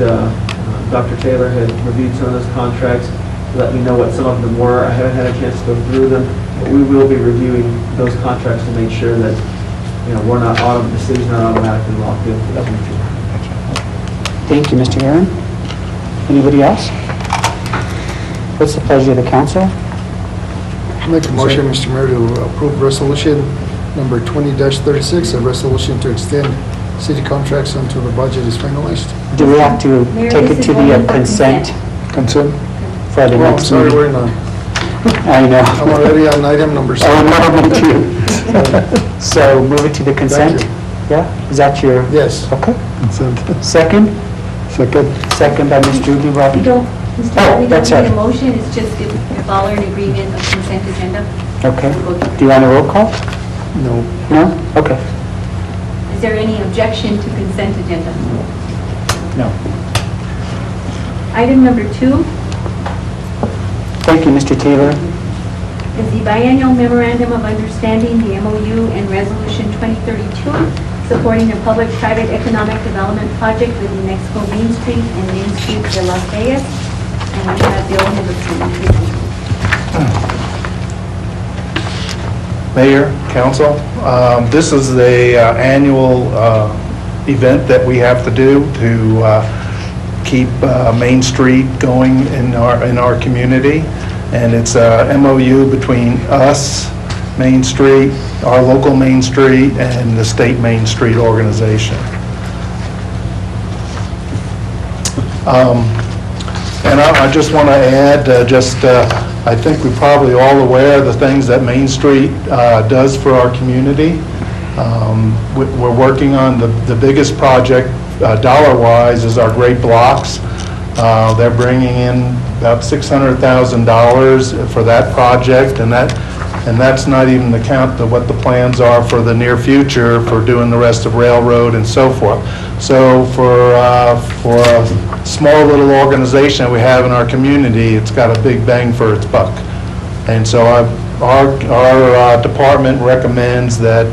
Dr. Taylor had reviewed some of those contracts, let me know what some of them were. I haven't had a chance to go through them, but we will be reviewing those contracts to make sure that, the city's not automatically locked in for the future. Thank you, Mr. Aaron. Anybody else? What's the pleasure of the council? Make a motion, Mr. Mayor, to approve resolution number 20-36, a resolution to extend city contracts until the budget is finalized. Do we have to Mayor, take this it is to only the for consent Consent? for the Oh, I'm next sorry, meeting? we're in I know. I'm already on item number Oh, 7. no, me too. So move it to the consent? Thank Yeah, is that your? Yes. Okay. Consent. Second? Second. Second by Mr. Uduak. We don't, Mr. Oh, we don't that's need right. a motion, it's just if all are in agreement of consent agenda. Okay. We'll go to- Do you want a roll call? No. No? Okay. Is there any objection to consent agenda? No. Item number 2 Thank you, Mr. Taylor. is the biennial memorandum of understanding, the MOU, and Resolution 2032, supporting a public-private economic development project within Mexico Main Street and Main Street de Las Vegas. And I have Bill Nicholson. Mayor, council, this is the annual event that we have to do to keep Main Street going in our community. And it's a MOU between us, Main Street, our local Main Street, and the state Main Street organization. And I just want to add, I think we're probably all aware of the things that Main Street does for our community. We're working on the biggest project, dollar-wise, is our Great Blocks. They're bringing in about $600,000 for that project, and that's not even the count of what the plans are for the near future for doing the rest of Railroad and so forth. So for a small little organization that we have in our community, it's got a big bang for its buck. And so our department recommends that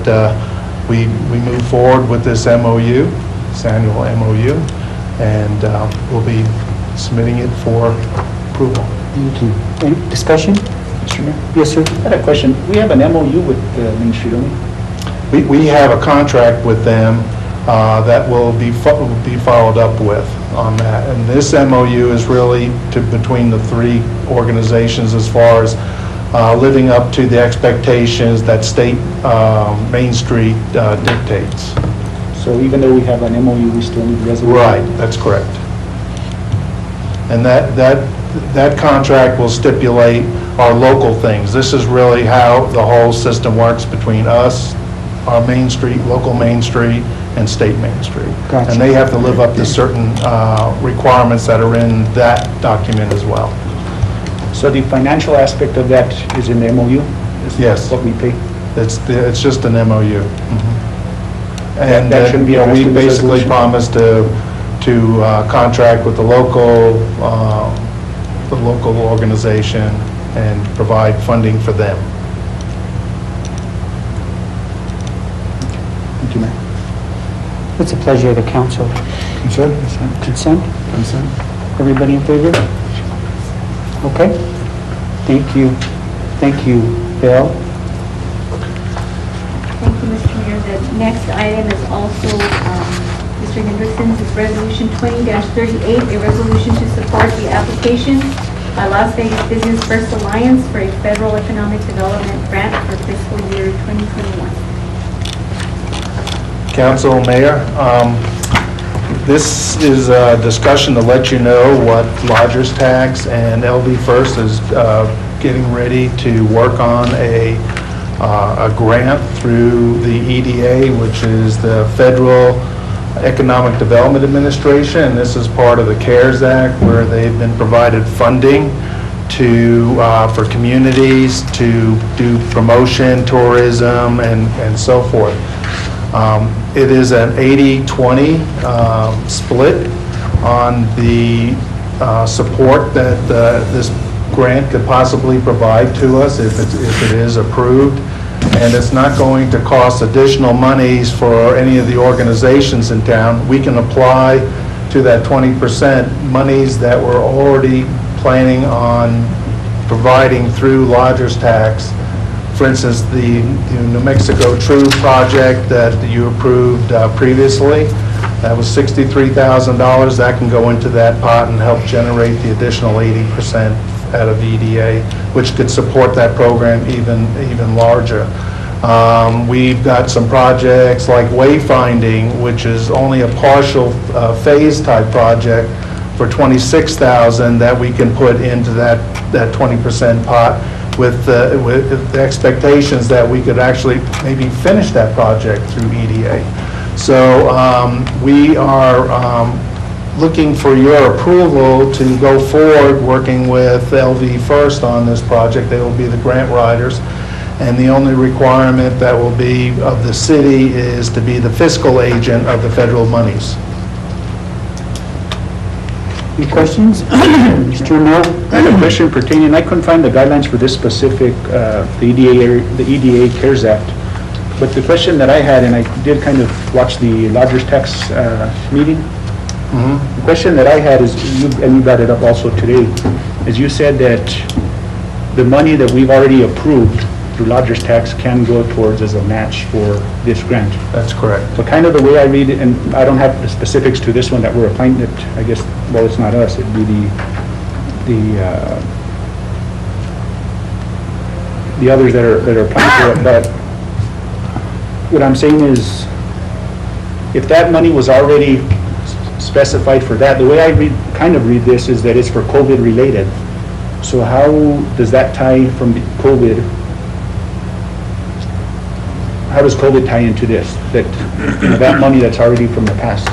we move forward with this MOU, this annual MOU, and we'll be submitting it for approval. Thank you. Any discussion? Mr. Mayor? Yes, sir. I had a question. We have an MOU with Main Street, don't we? We have a contract with them that will be followed up with on that. And this MOU is really between the three organizations as far as living up to the expectations that state Main Street dictates. So even though we have an MOU, we still need resolution? Right, that's correct. And that contract will stipulate our local things. This is really how the whole system works between us, our Main Street, local Main Street, and state Main Street. Gotcha. And they have to live up to certain requirements that are in that document as well. So the financial aspect of that is in the MOU? Is Yes. what we pay? It's just an MOU. And That shouldn't be a we resolution. basically promised to contract with the local organization and provide funding for them. Thank you, Mayor. What's the pleasure of the council? Consent? Consent? Consent. Everybody in favor? Okay. Thank you. Thank you, Bill. Thank you, Mr. Mayor. The next item is also Mr. Hendrickson's, is Resolution 20-38, a resolution to support the application by Las Vegas Business First Alliance for a federal economic development grant for fiscal year 2021. Council, Mayor, this is a discussion to let you know what Lodgers Tax and LV First is getting ready to work on a grant through the EDA, which is the Federal Economic Development Administration, and this is part of the CARES Act, where they've been provided funding for communities to do promotion, tourism, and so forth. It is an 80-20 split on the support that this grant could possibly provide to us if it is approved. And it's not going to cost additional monies for any of the organizations in town. We can apply to that 20% monies that we're already planning on providing through Lodgers Tax. For instance, the New Mexico True project that you approved previously, that was $63,000. That can go into that pot and help generate the additional 80% out of EDA, which could support that program even larger. We've got some projects like Wayfinding, which is only a partial phase type project for $26,000 that we can put into that 20% pot with the expectations that we could actually maybe finish that project through EDA. So we are looking for your approval to go forward working with LV First on this project. They will be the grant writers. And the only requirement that will be of the city is to be the fiscal agent of the federal monies. Any questions? Mr. Romero? I had a question pertaining, I couldn't find the guidelines for this specific, the EDA CARES Act. But the question that I had, and I did kind of watch the Lodgers Tax meeting. The question that I had is, and you brought it up also today, is you said that the money that we've already approved through Lodgers Tax can go towards as a match for this grant. That's correct. So kind of the way I read it, and I don't have the specifics to this one that we're applying it, I guess, well, it's not us, it'd be the others that are applying for it, but what I'm saying is, if that money was already specified for that, the way I kind of read this is that it's for COVID related. So how does that tie from the COVID? How does COVID tie into this? That, that money that's already from the past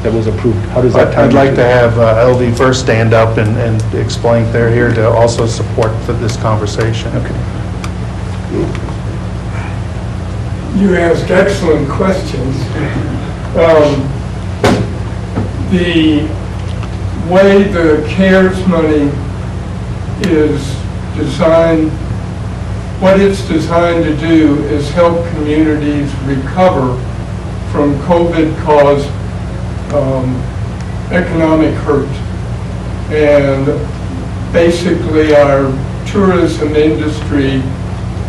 that was approved, how does that tie? I'd like to have LV First stand up and explain. They're here to also support for this conversation. Okay. You asked excellent questions. The way the CARES money is designed, what it's designed to do is help communities recover from COVID-caused economic hurt. And basically our tourism industry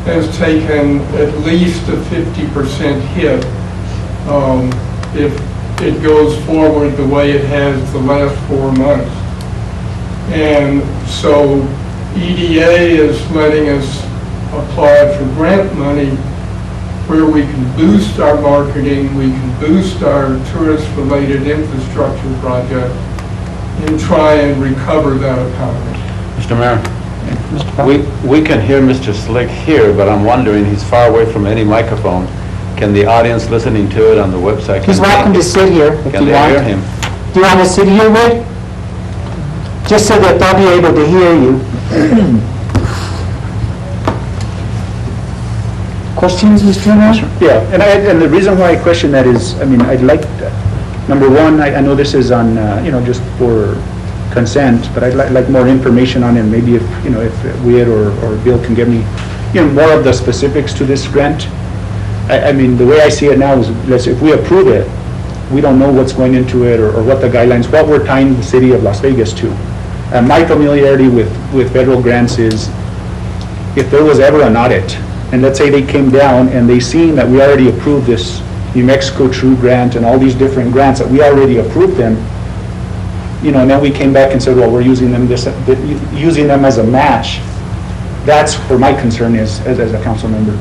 has taken at least a 50% hit if it goes forward the way it has the last 4 months. And so EDA is letting us apply for grant money where we can boost our marketing, we can boost our tourist-related infrastructure project and try and recover that economy. Mr. Mayor, we can hear Mr. Slick here, but I'm wondering, he's far away from any microphone. can the audience listening to it on the website? He's welcome to sit here if Can you they want. hear him? Do you want to sit here, Rick? Just so that they'll be able to hear you. Questions, Mr. Mayor? Yeah, and the reason why I question that is, I mean, I'd like, number one, I know this is on, just for consent, but I'd like more information on it, maybe if, if Wyatt or Bill can give me, more of the specifics to this grant. I mean, the way I see it now is, if we approve it, we don't know what's going into it or what the guidelines, what we're tying the city of Las Vegas to. My familiarity with federal grants is, if there was ever an audit, and let's say they came down and they seen that we already approved this New Mexico True Grant and all these different grants, that we already approved them, and then we came back and said, well, we're using them using them as a match. That's where my concern is as a council member.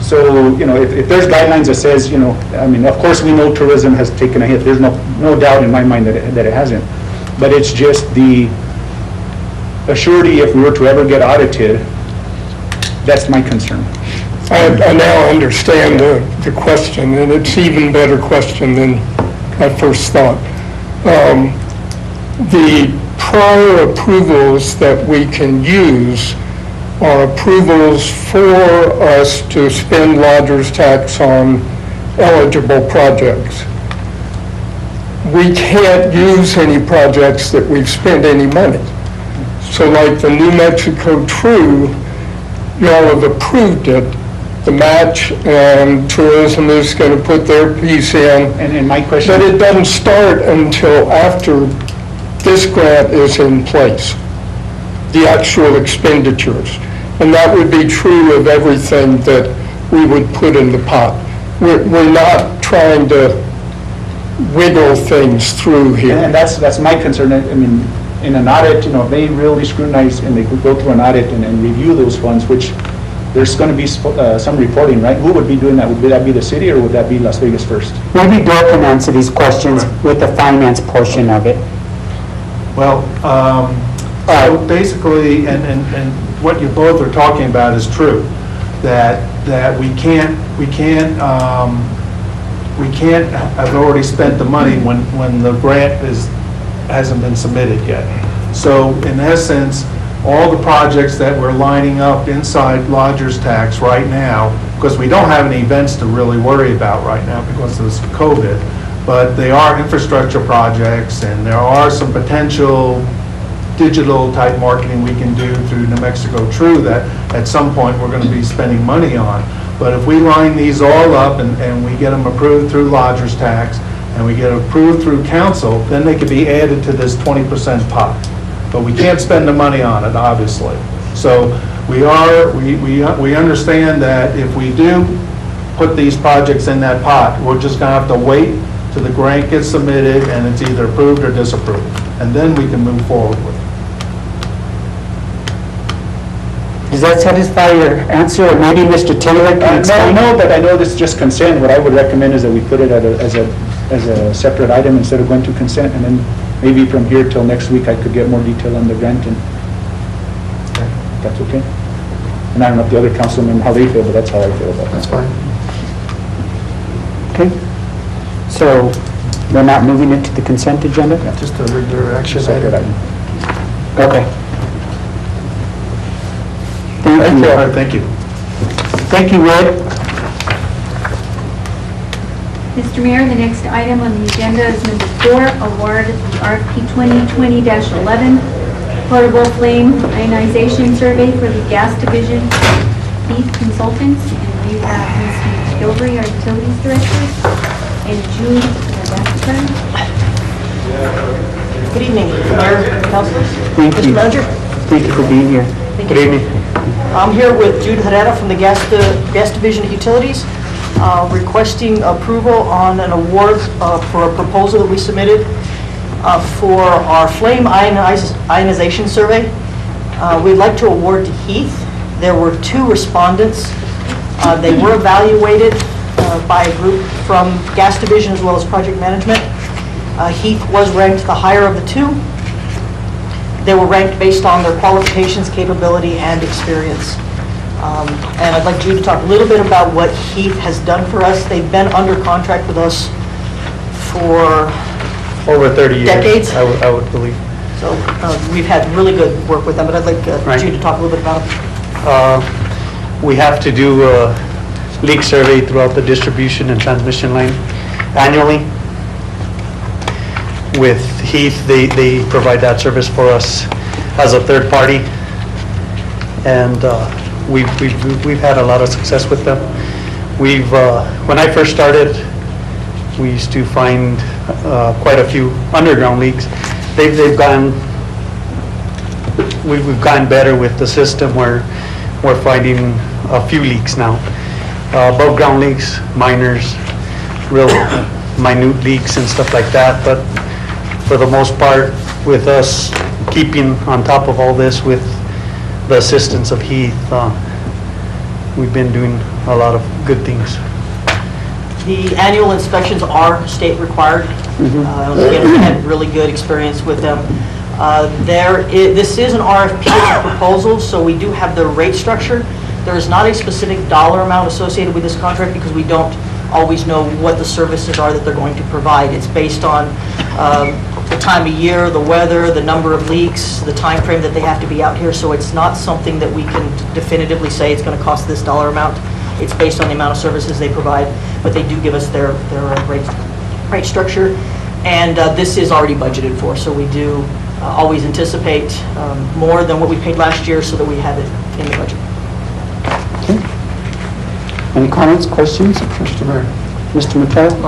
So if there's guidelines that says, I mean, of course, we know tourism has taken a hit. There's no doubt in my mind that it hasn't. But it's just the assurity, if we were to ever get audited, that's my concern. I now understand the question, and it's even better question than I first thought. The prior approvals that we can use are approvals for us to spend lodger's tax on eligible projects. We can't use any projects that we've spent any money. So like the New Mexico True, y'all have approved it, the match, and tourism is going to put their piece in. And my question... But it doesn't start until after this grant is in place, the actual expenditures. And that would be true of everything that we would put in the pot. We're not trying to wiggle things through here. And that's my concern. I mean, in an audit, they really scrutinize and they go through an audit and review those funds, which there's going to be some reporting, right? Who would be doing that? Would that be the city or would that be Las Vegas First? Maybe Bill can answer these questions with the finance portion of it. Well, so basically, and what you both are talking about is true, that we can't have already spent the money when the grant hasn't been submitted yet. So in essence, all the projects that we're lining up inside lodger's tax right now, because we don't have any events to really worry about right now because of this COVID, but they are infrastructure projects, and there are some potential digital type marketing we can do through New Mexico True that at some point we're going to be spending money on. But if we line these all up and we get them approved through lodger's tax and we get approved through council, then they could be added to this 20% pot. But we can't spend the money on it, obviously. So we understand that if we do put these projects in that pot, we're just going to have to wait till the grant gets submitted and it's either approved or disapproved. And then we can move forward with it. Does that satisfy your answer? Or maybe Mr. Taylor can explain? No, but I know this is just consent. What I would recommend is that we put it as a separate item instead of going to consent, and then maybe from here till next week I could get more detail on the grant, and that's okay. And I don't know if the other councilmen, how they feel, but that's how I feel about it. That's fine. Okay. So we're not moving it to the consent agenda? Just a regular action Separate item. item. Okay. Thank you. All right, thank you. Thank you, Red. Mr. Mayor, the next item on the agenda is number 4, award the RFP 2020-11 portable flame ionization survey for the gas division Heath Consultants. And we have Ms. McGilvery, our utilities director, and Jude, the gas attorney. Good evening, Mayor, Councilors. Thank Mr. you. Manager. Thank you for being here. Good evening. I'm here with Jude Herrera from the Gas Division of Utilities, requesting approval on an award for a proposal that we submitted for our flame ionization survey. We'd like to award to Heath. There were 2 respondents. They were evaluated by a group from Gas Division as well as Project Management. Heath was ranked the higher of the 2. They were ranked based on their qualifications, capability, and experience. And I'd like Jude to talk a little bit about what Heath has done for us. They've been under contract with us for Over 30 years. Decades? I would believe. So we've had really good work with them, but I'd like Right. Jude to talk a little bit about them. We have to do a leak survey throughout the distribution and transmission line annually. With Heath, they provide that service for us as a third party. And we've had a lot of success with them. When I first started, we used to find quite a few underground leaks. We've gotten better with the system where we're finding a few leaks now. Above ground leaks, minors, real minute leaks and stuff like that. But for the most part, with us keeping on top of all this with the assistance of Heath, we've been doing a lot of good things. The annual inspections are state required. Again, we had really good experience with them. This is an RFP, it's a proposal, so we do have the rate structure. There is not a specific dollar amount associated with this contract because we don't always know what the services are that they're going to provide. It's based on the time of year, the weather, the number of leaks, the time frame that they have to be out here, so it's not something that we can definitively say it's going to cost this dollar amount. It's based on the amount of services they provide, but they do give us their rate structure, and this is already budgeted for, so we do always anticipate more than what we paid last year so that we have it in the budget. Any comments, questions? Mr. Mayor, Mr. McCall?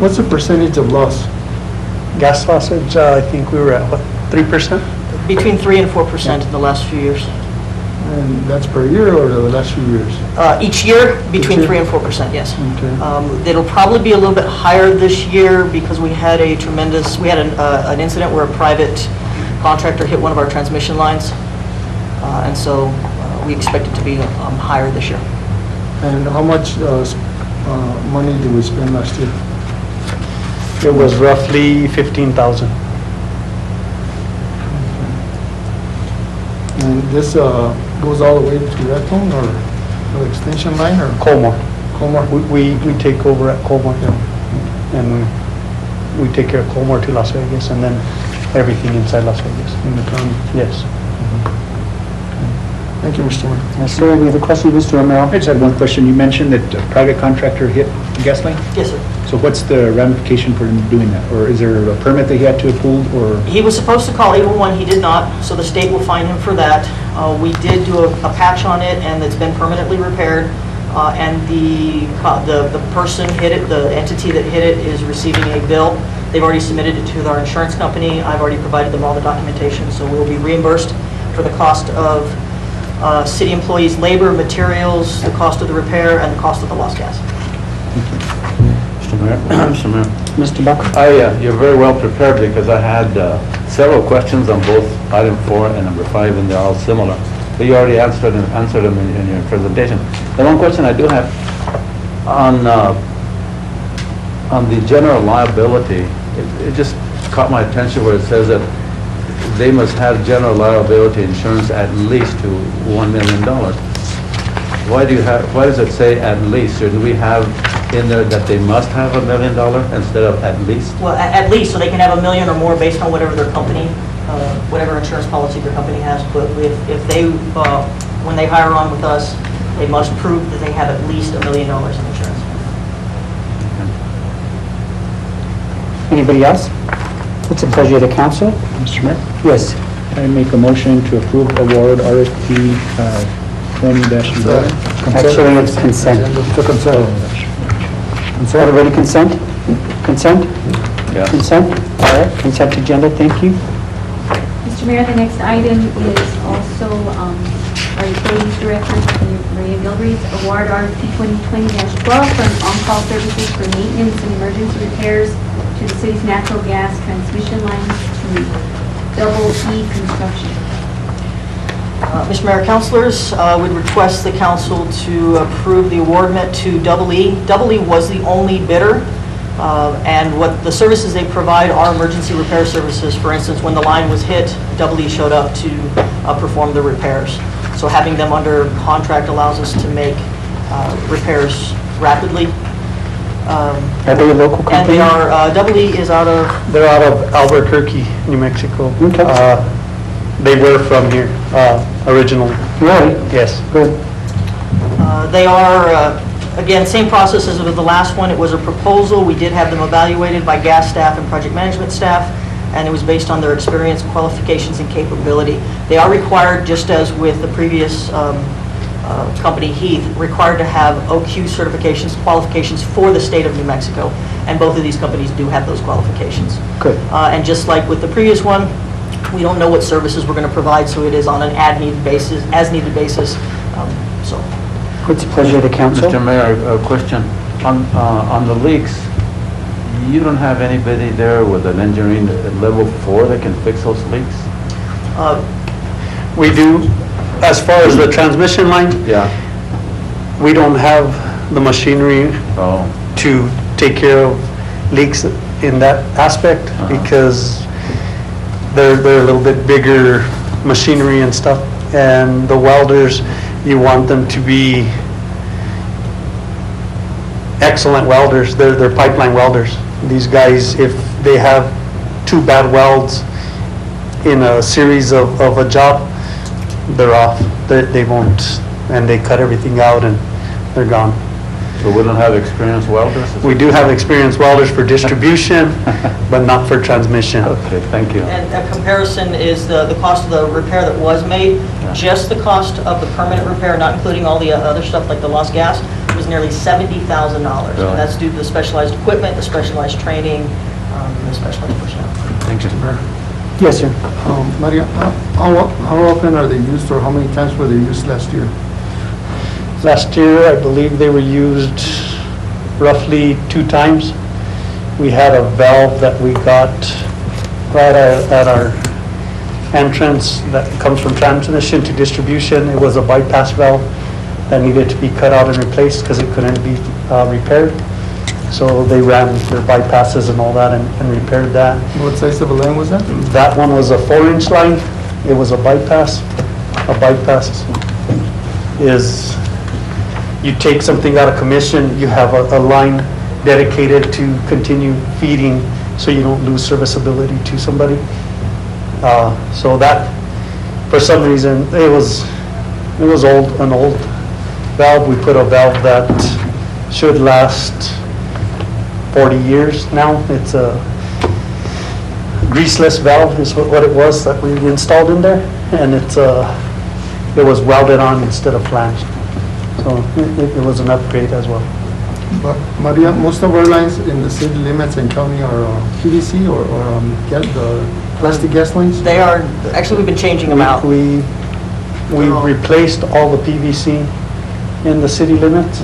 what's the percentage of loss? Gas sausage, I think we were at, what, 3%? Between 3% and 4% in the last few years. And that's per year or the last few years? Each year, between Each year? 3% and 4%, yes. Okay. It'll probably be a little bit higher this year because we had an incident where a private contractor hit one of our transmission lines. And so we expect it to be higher this year. And how much money did we spend last year? It was roughly 15,000. And this goes all the way to Redstone or the extension line or? Colmore. Colmore? We take over at Colmore, and we take care of Colmore to Las Vegas, and then everything inside Las Vegas. In the county? Yes. Thank you, Mr. Mayor. Yes, sir. Any other questions, Mr. Romero? I just had one question. You mentioned that a private contractor hit the gas line? Yes, sir. So what's the ramification for him doing that? Or is there a permit that he had to have pulled, or? He was supposed to call 811, he did not, so the state will fine him for that. We did do a patch on it, and it's been permanently repaired, and the person hit it, the entity that hit it is receiving a bill. They've already submitted it to our insurance company. I've already provided them all the documentation, so we'll be reimbursed for the cost of city employees' labor, materials, the cost of the repair, and the cost of the lost gas. Mr. Mayor? Mr. Mayor? Mr. Buck? You're very well prepared because I had several questions on both item 4 and number 5, and they're all similar. But you already answered them in your presentation. The one question I do have on the general liability, it just caught my attention where it says that they must have general liability insurance at least to $1 million. Why does it say at least? Or do we have in there that they must have $1 million instead of at least? Well, at least, so they can have $1 million or more based on whatever their company, whatever insurance policy their company has. But if they, when they hire on with us, they must prove that they have at least $1 million in insurance. Anybody else? It's a pleasure of the council. Mr. Mayor? Yes. I make a motion to approve award RFP 20-11. Actually, it's consent. The consent. Everybody consent? Consent? Yeah. Consent? All right, consent agenda, thank you. Mr. Mayor, the next item is also our utilities director, Maria Gilreath, award RFP 2020-12 from on-call services for maintenance and emergency repairs to the city's natural gas transmission lines to Double E Construction. Mr. Mayor, councilors, would request the council to approve the awardment to Double E. Double E was the only bidder, and what the services they provide are emergency repair services. For instance, when the line was hit, Double E showed up to perform the repairs. So having them under contract allows us to make repairs rapidly. Are they a local company? And they are, Double E is out of, They're out of Albuquerque, New Mexico. Okay. They were from here, originally. Really? Yes. Good. they are, again, same process as with the last one. It was a proposal. We did have them evaluated by gas staff and project management staff, and it was based on their experience, qualifications, and capability. They are required, just as with the previous company, Heath, required to have OQ certifications, qualifications for the state of New Mexico, and both of these companies do have those qualifications. Good. And just like with the previous one, we don't know what services we're going to provide, so it is on an as-needed basis. So, What's the pleasure of the council? Mr. Mayor, a question. On the leaks, you don't have anybody there with an engineering level 4 that can fix those leaks? We do, as far as the transmission line, Yeah. we don't have the machinery Oh, to take care of leaks in that aspect because they're a little bit bigger machinery and stuff. And the welders, you want them to be excellent welders. They're pipeline welders. These guys, if they have 2 bad welds in a series of a job, they're off. They won't, and they cut everything out and they're gone. so we don't have experienced welders? We do have experienced welders for distribution, but not for transmission. Okay, thank you. and a comparison is the cost of the repair that was made, just the cost of the permanent repair, not including all the other stuff like the lost gas, was nearly $70,000. Really? And that's due to the specialized equipment, the specialized training, and the specialized personnel. Thank you. Yes, sir. Maria, how often are they used, or how many times were they used last year? Last year, I believe they were used roughly 2 times. We had a valve that we got right at our entrance that comes from transmission to distribution. It was a bypass valve that needed to be cut out and replaced because it couldn't be repaired. So they ran their bypasses and all that and repaired that. What size of a line was that? That one was a 4-inch line. It was a bypass. A bypass is, you take something out of commission, you have a line dedicated to continue feeding so you don't lose serviceability to somebody. So that, for some reason, it was an old valve. We put a valve that should last 40 years now. It's a greaseless valve is what it was that we installed in there, and it was welded on instead of flanged. So it was an upgrade as well. But Maria, most of our lines in the city limits and county are PVC or the plastic gas lines? They are, actually, we've been changing them out. We replaced all the PVC in the city limits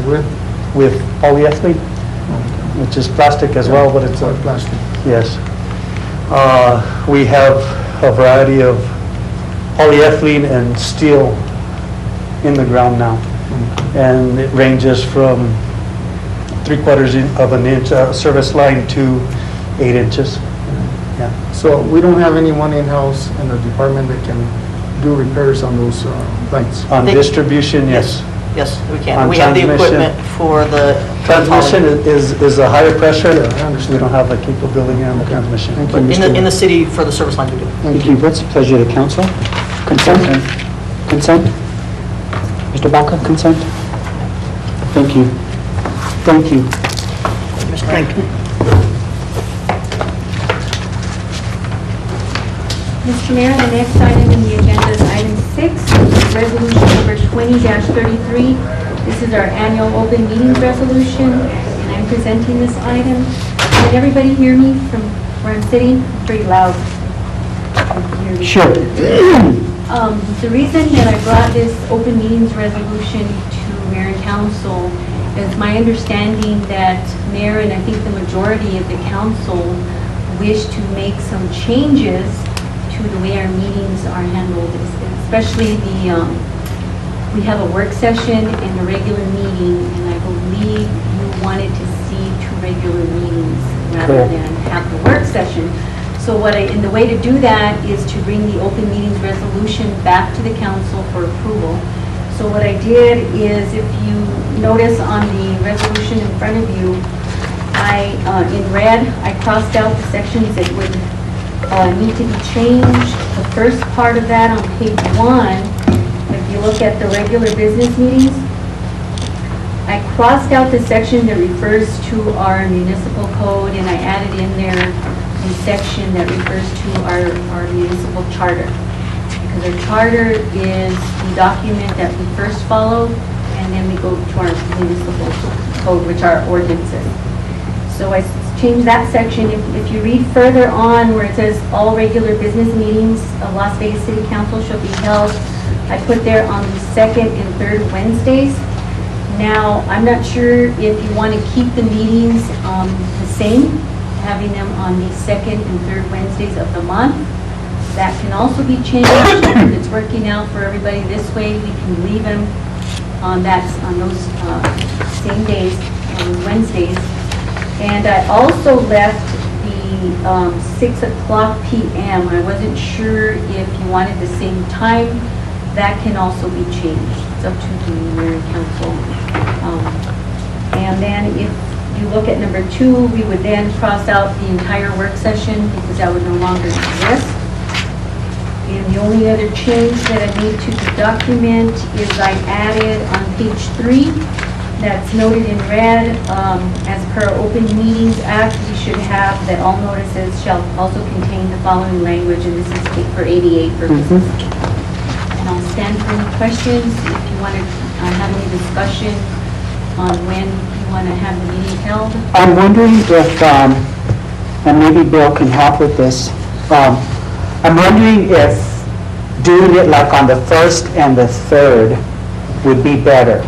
with polyethylene, which is plastic as well, but it's Plastic. yes. We have a variety of polyethylene and steel in the ground now. And it ranges from 3/4 of an inch service line to 8 inches. Yeah. So we don't have anyone in-house in the department that can do repairs on those lines? On distribution, yes. Yes, we can. On We have the transmission. equipment for the... Transmission is a higher pressure. I understand. We don't have the capability on the transmission. Thank But you, in the Mr. city, for the service lines, we do. Thank you. What's the pleasure of the council? Consent? Consent? Mr. Baca, consent? Thank you. Thank you. Thank you. Mr. Mayor, the next item in the agenda is item 6, resolution number 20-33. This is our annual open meetings resolution, and I'm presenting this item. Can everybody hear me from where I'm sitting? Pretty loud. Sure. The reason that I brought this open meetings resolution to Mayor and Council is my understanding that Mayor and I think the majority of the council wish to make some changes to the way our meetings are handled, especially we have a work session and a regular meeting, and I believe you wanted to see 2 regular meetings rather Correct. than have the work session. So and the way to do that is to bring the open meetings resolution back to the council for approval. So what I did is, if you notice on the resolution in front of you, in red, I crossed out the sections that would need to be changed. The first part of that on page 1, if you look at the regular business meetings, I crossed out the section that refers to our municipal code, and I added in there the section that refers to our municipal charter. Because our charter is the document that we first follow, and then we go to our municipal code, which are ordinances. So I changed that section. If you read further on where it says all regular business meetings of Las Vegas City Council shall be held, I put there on the second and third Wednesdays. Now, I'm not sure if you want to keep the meetings the same, having them on the second and third Wednesdays of the month. That can also be changed. If it's working out for everybody this way, we can leave them on those same days, on Wednesdays. And I also left the 6 o'clock p.m. I wasn't sure if you wanted the same time. That can also be changed. It's up to the mayor and council. And then if you look at number 2, we would then cross out the entire work session because that would no longer exist. And the only other change that I made to the document is I added on page 3, that's noted in red, as per our Open Meetings Act, we should have that all notices shall also contain the following language, and this is for 88 purposes. And I'll stand for any questions if you want to have any discussion on when you want to have the meeting held. I'm wondering if, and maybe Bill can help with this, I'm wondering if doing it like on the 1st and the 3rd would be better.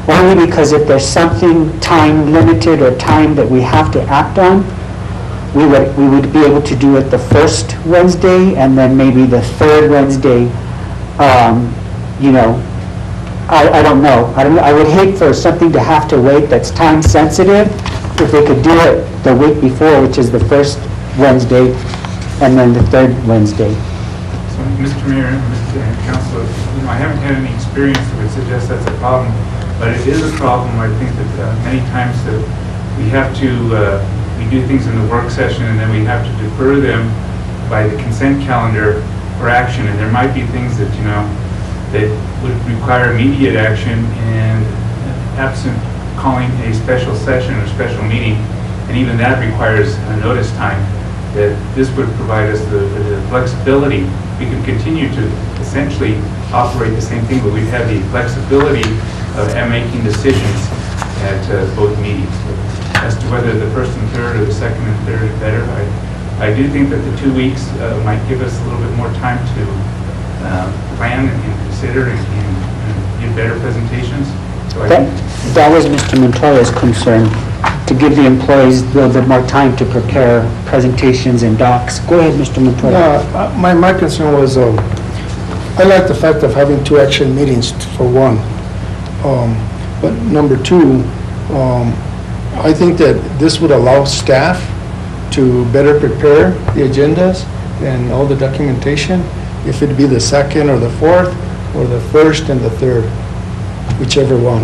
Only because if there's something time limited or time that we have to act on, we would be able to do it the first Wednesday and then maybe the third Wednesday. I don't know. I would hate for something to have to wait that's time sensitive. If they could do it the week before, which is the first Wednesday, and then the third Wednesday. So, Mr. Mayor and Mr. Council, I haven't had any experience that would suggest that's a problem, but it is a problem. I think that many times that we have to, we do things in the work session and then we have to defer them by the consent calendar for action, and there might be things that, that would require immediate action, and absent calling a special session or special meeting, and even that requires a notice time, that this would provide us the flexibility. We could continue to essentially operate the same thing, but we'd have the flexibility of making decisions at both meetings. As to whether the first and third or the second and third is better, I do think that the 2 weeks might give us a little bit more time to plan and consider and give better presentations. So That was Mr. Montoya's concern, to give the employees a little bit more time to prepare presentations and docs. Go ahead, Mr. Montoya. Yeah, my concern was, I like the fact of having 2 action meetings for one. But number 2, I think that this would allow staff to better prepare the agendas and all the documentation, if it'd be the 2nd or the 4th, or the 1st and the 3rd, whichever one.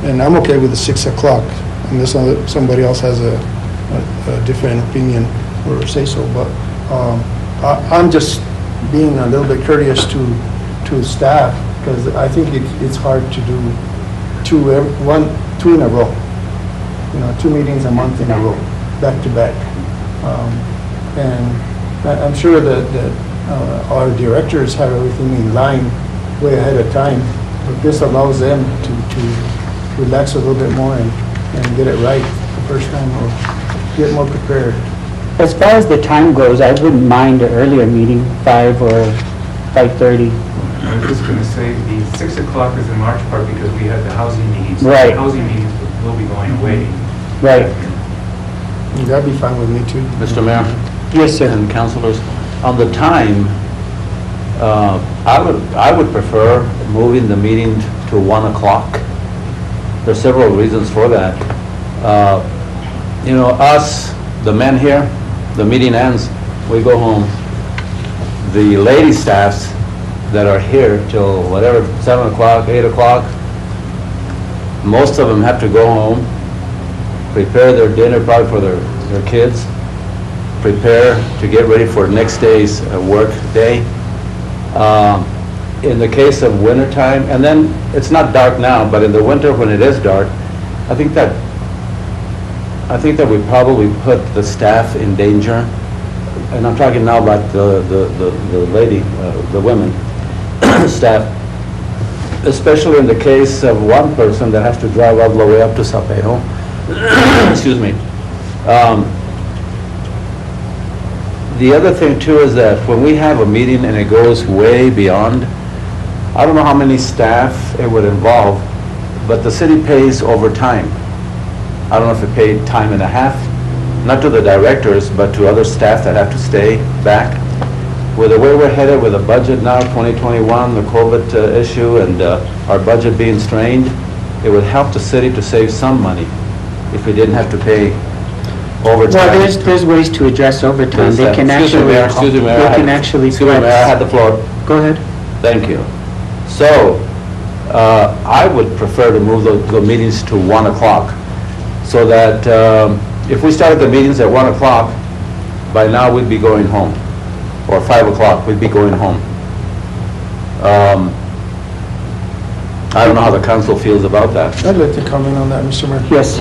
And I'm okay with the 6 o'clock, unless somebody else has a different opinion or say so. But I'm just being a little bit courteous to staff, because I think it's hard to do 2 in a row. 2 meetings a month in a row, back to back. And I'm sure that our directors have everything in line way ahead of time, but this allows them to relax a little bit more and get it right the first time, or get more prepared. As far as the time goes, I wouldn't mind an earlier meeting, 5 or 5:30. I was just going to say, the 6 o'clock is in large part because we had the housing meetings. Right. The housing meetings will be going away. Right. That'd be fine with me too. Mr. Mayor? Yes, sir. And councilors, on the time, I would prefer moving the meeting to 1 o'clock. There's several reasons for that. Us, the men here, the meeting ends we go home. The lady staffs that are here till whatever, 7 o'clock, 8 o'clock, most of them have to go home, prepare their dinner probably for their kids, prepare to get ready for next day's work day. In the case of wintertime, and then it's not dark now, but in the winter when it is dark, I think that we probably put the staff in danger. And I'm talking now about the lady, the women staff, especially in the case of one person that has to drive all the way up to Sapeo. Excuse me. The other thing too is that when we have a meeting and it goes way beyond, I don't know how many staff it would involve, but the city pays overtime. I don't know if it paid time and a half, not to the directors, but to other staff that have to stay back. With the way we're headed with the budget now, 2021, the COVID issue, and our budget being strained, it would help the city to save some money if we didn't have to pay overtime. Well, there's ways to address overtime. They can Excuse me, actually, Mayor. they can actually. Excuse me, Mayor, I had the floor. Go ahead. Thank you. So, I would prefer to move the meetings to 1 o'clock, so that if we started the meetings at 1 o'clock, by now we'd be going home, or 5 o'clock, we'd be going home. I don't know how the council feels about that. I'd like to comment on that, Mr. Mayor. Yes.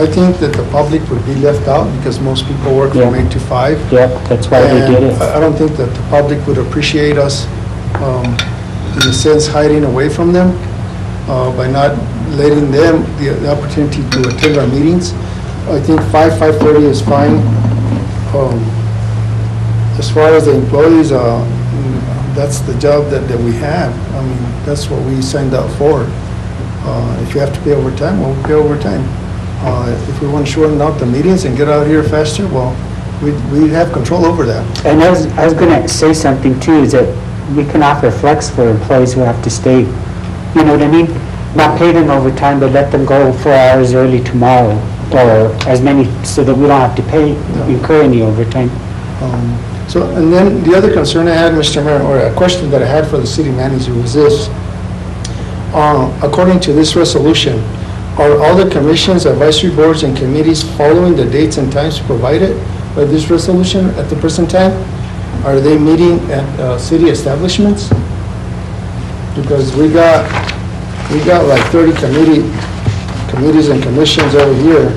I think that the public would be left out because most people work from 8 to 5. Yep, that's why they did it. And I don't think that the public would appreciate us, in a sense, hiding away from them by not letting them the opportunity to attend our meetings. I think 5:30 is fine. As far as the employees, that's the job that we have. I mean, that's what we signed up for. If you have to pay overtime, well, we'll pay overtime. If we want to shorten out the meetings and get out here faster, well, we have control over that. And I was going to say something too, is that we can offer flex for employees who have to stay, you know what I mean? Not pay them overtime, but let them go 4 hours early tomorrow, or as many, so that we don't have to incur any overtime. So, and then the other concern I had, Mr. Mayor, or a question that I had for the city manager was this. According to this resolution, are all the commissions, advisory boards, and committees following the dates and times provided by this resolution at the present time? Are they meeting at city establishments? Because we got like 30 committees and commissions over here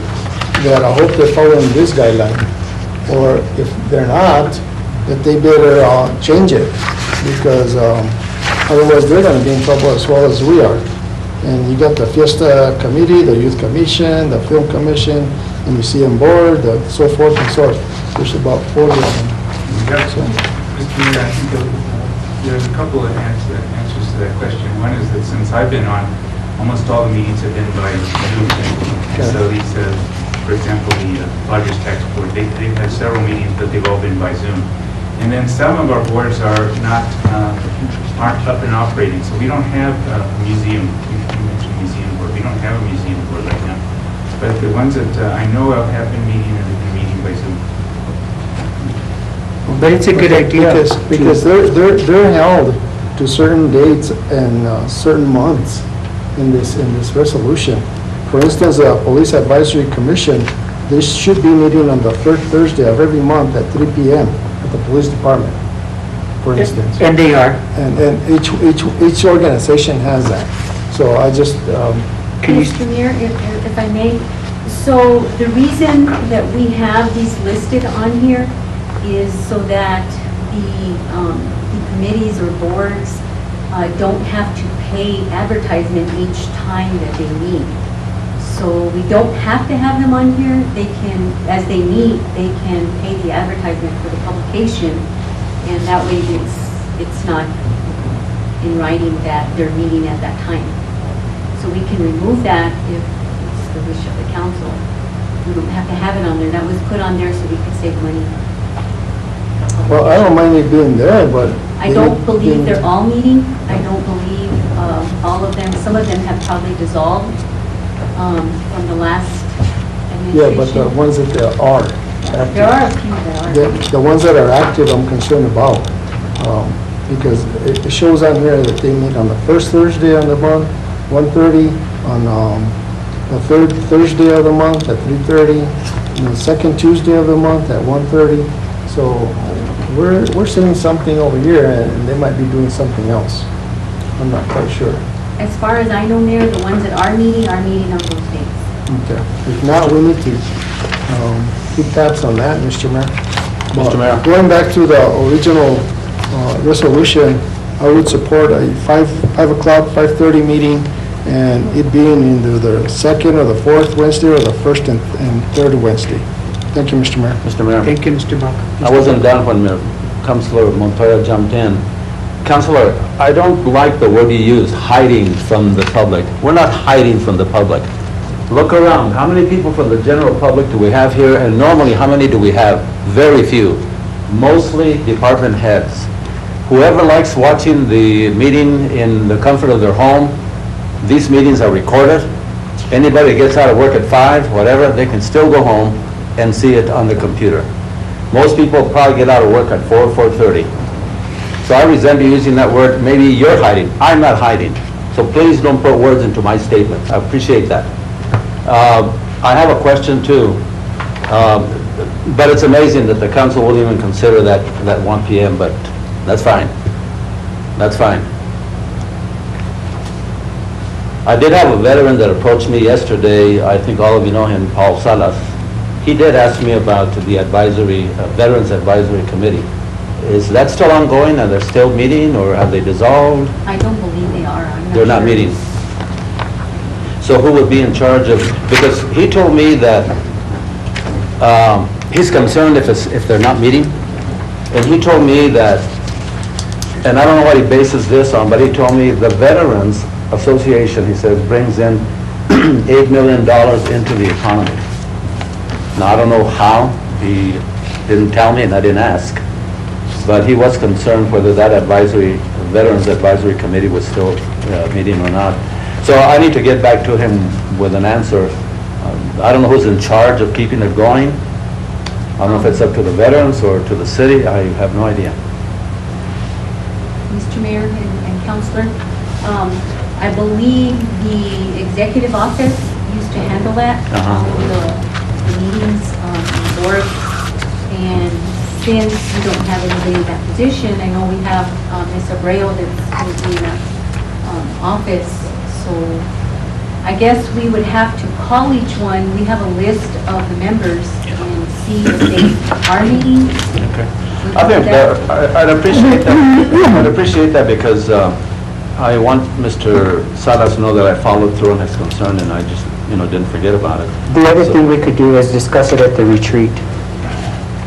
that I hope they're following this guideline. Or if they're not, that they better change it, because otherwise they're going to be in trouble as well as we are. And you got the Fiesta Committee, the Youth Commission, the Film Commission, the Museum Board, so forth and so on. There's about 40 of them. Mr. Mayor, I think there's a couple of answers to that question. One is that since I've been on, almost all the meetings have been by Zoom. And so these, for example, the Lodgers Tax Board, they've had several meetings, but they've all been by Zoom. And then some of our boards aren't up and operating, so we don't have a museum. You mentioned museum board. We don't have a museum board right now. But the ones that I know of have been meeting, and they've been meeting by Zoom. But it's a good idea. Because they're held to certain dates and certain months in this resolution. For instance, the Police Advisory Commission, they should be meeting on the third Thursday of every month at 3 p.m. at the police department, for instance. And they are. And each organization has that. So I just, Mr. Mayor, if I may, so the reason that we have these listed on here is so that the committees or boards don't have to pay advertisement each time that they meet. So we don't have to have them on here. They can, as they meet, they can pay the advertisement for the publication, and that way it's not in writing that they're meeting at that time. So we can remove that if it's the wish of the council. We don't have to have it on there. That was put on there so we could save money. well, I don't mind it being there, but. I don't believe they're all meeting. I don't believe all of them. Some of them have probably dissolved from the last administration. Yeah, but the ones that there are. There are a few that are. The ones that are active, I'm concerned about, because it shows on here that they meet on the first Thursday of the month, 1:30, on the third Thursday of the month at 3:30, and the second Tuesday of the month at 1:30. So we're saying something over here, and they might be doing something else. I'm not quite sure. As far as I know, Mayor, the ones that are meeting on those days. Okay. If not, we need to keep tabs on that, Mr. Mayor. Mr. Mayor. Going back to the original resolution, I would support a 5 o'clock, 5:30 meeting, and it being either the second or the fourth Wednesday or the first and third Wednesday. Thank you, Mr. Mayor. Mr. Mayor. Thank you, Mr. Baca. I wasn't done when Councilor Montoya jumped in. Councilor, I don't like the word you use, hiding from the public. We're not hiding from the public. Look around. How many people from the general public do we have here? And normally, how many do we have? Very few. Mostly department heads. Whoever likes watching the meeting in the comfort of their home, these meetings are recorded. Anybody gets out of work at 5, whatever, they can still go home and see it on the computer. Most people probably get out of work at 4, 4:30. So I resent you using that word. Maybe you're hiding. I'm not hiding. So please don't put words into my statement. I appreciate that. I have a question too. But it's amazing that the council will even consider that 1 p.m., but that's fine. That's fine. I did have a veteran that approached me yesterday. I think all of you know him, Paul Salas. He did ask me about the advisory, Veterans Advisory Committee. Is that still ongoing? Are they still meeting, or have they dissolved? I don't believe they are. I'm They're not sure. meeting. So who would be in charge of, because he told me that he's concerned if they're not meeting. And he told me that, and I don't know what he bases this on, but he told me the Veterans Association, he says, brings in $8 million into the economy. Now, I don't know how. He didn't tell me and I didn't ask. But he was concerned whether that Veterans Advisory Committee was still meeting or not. So I need to get back to him with an answer. I don't know who's in charge of keeping it going. I don't know if it's up to the veterans or to the city. I have no idea. Mr. Mayor and Councilor, I believe the executive office used to handle that, the meetings, board, and since we don't have anybody in that position, I know we have Ms. Abreu that's in that office, so I guess we would have to call each one. We have a list of the members and see if they are meeting. Okay. I think I'd appreciate that. I'd appreciate that because I want Mr. Salas to know that I followed through on his concern and I just, didn't forget about it. The other So- thing we could do is discuss it at the retreat.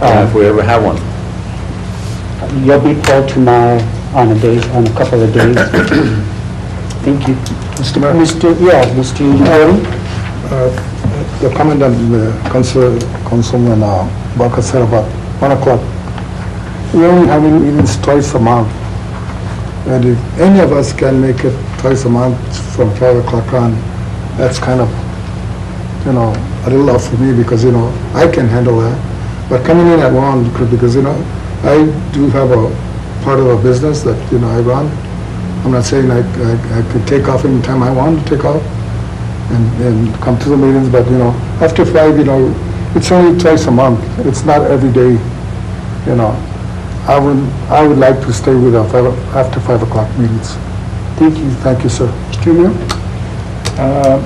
If we ever have one. You'll be pulled tomorrow on a couple of days. Thank you. Mr. Mayor? Mr. Uri? The comment that Councilman Baca said about 1 o'clock, we only having meetings twice a month. And if any of us can make it twice a month from 12 o'clock on, that's kind of, a little off for me because, I can handle that. But coming in at 1, because, I do have a part of a business that, I run. I'm not saying I could take off anytime I want to take off and come to the meetings, but, after 5, it's only twice a month. It's not every day, I would like to stay with after 5 o'clock meetings. Thank you. Thank you, sir. Mr. Mayor?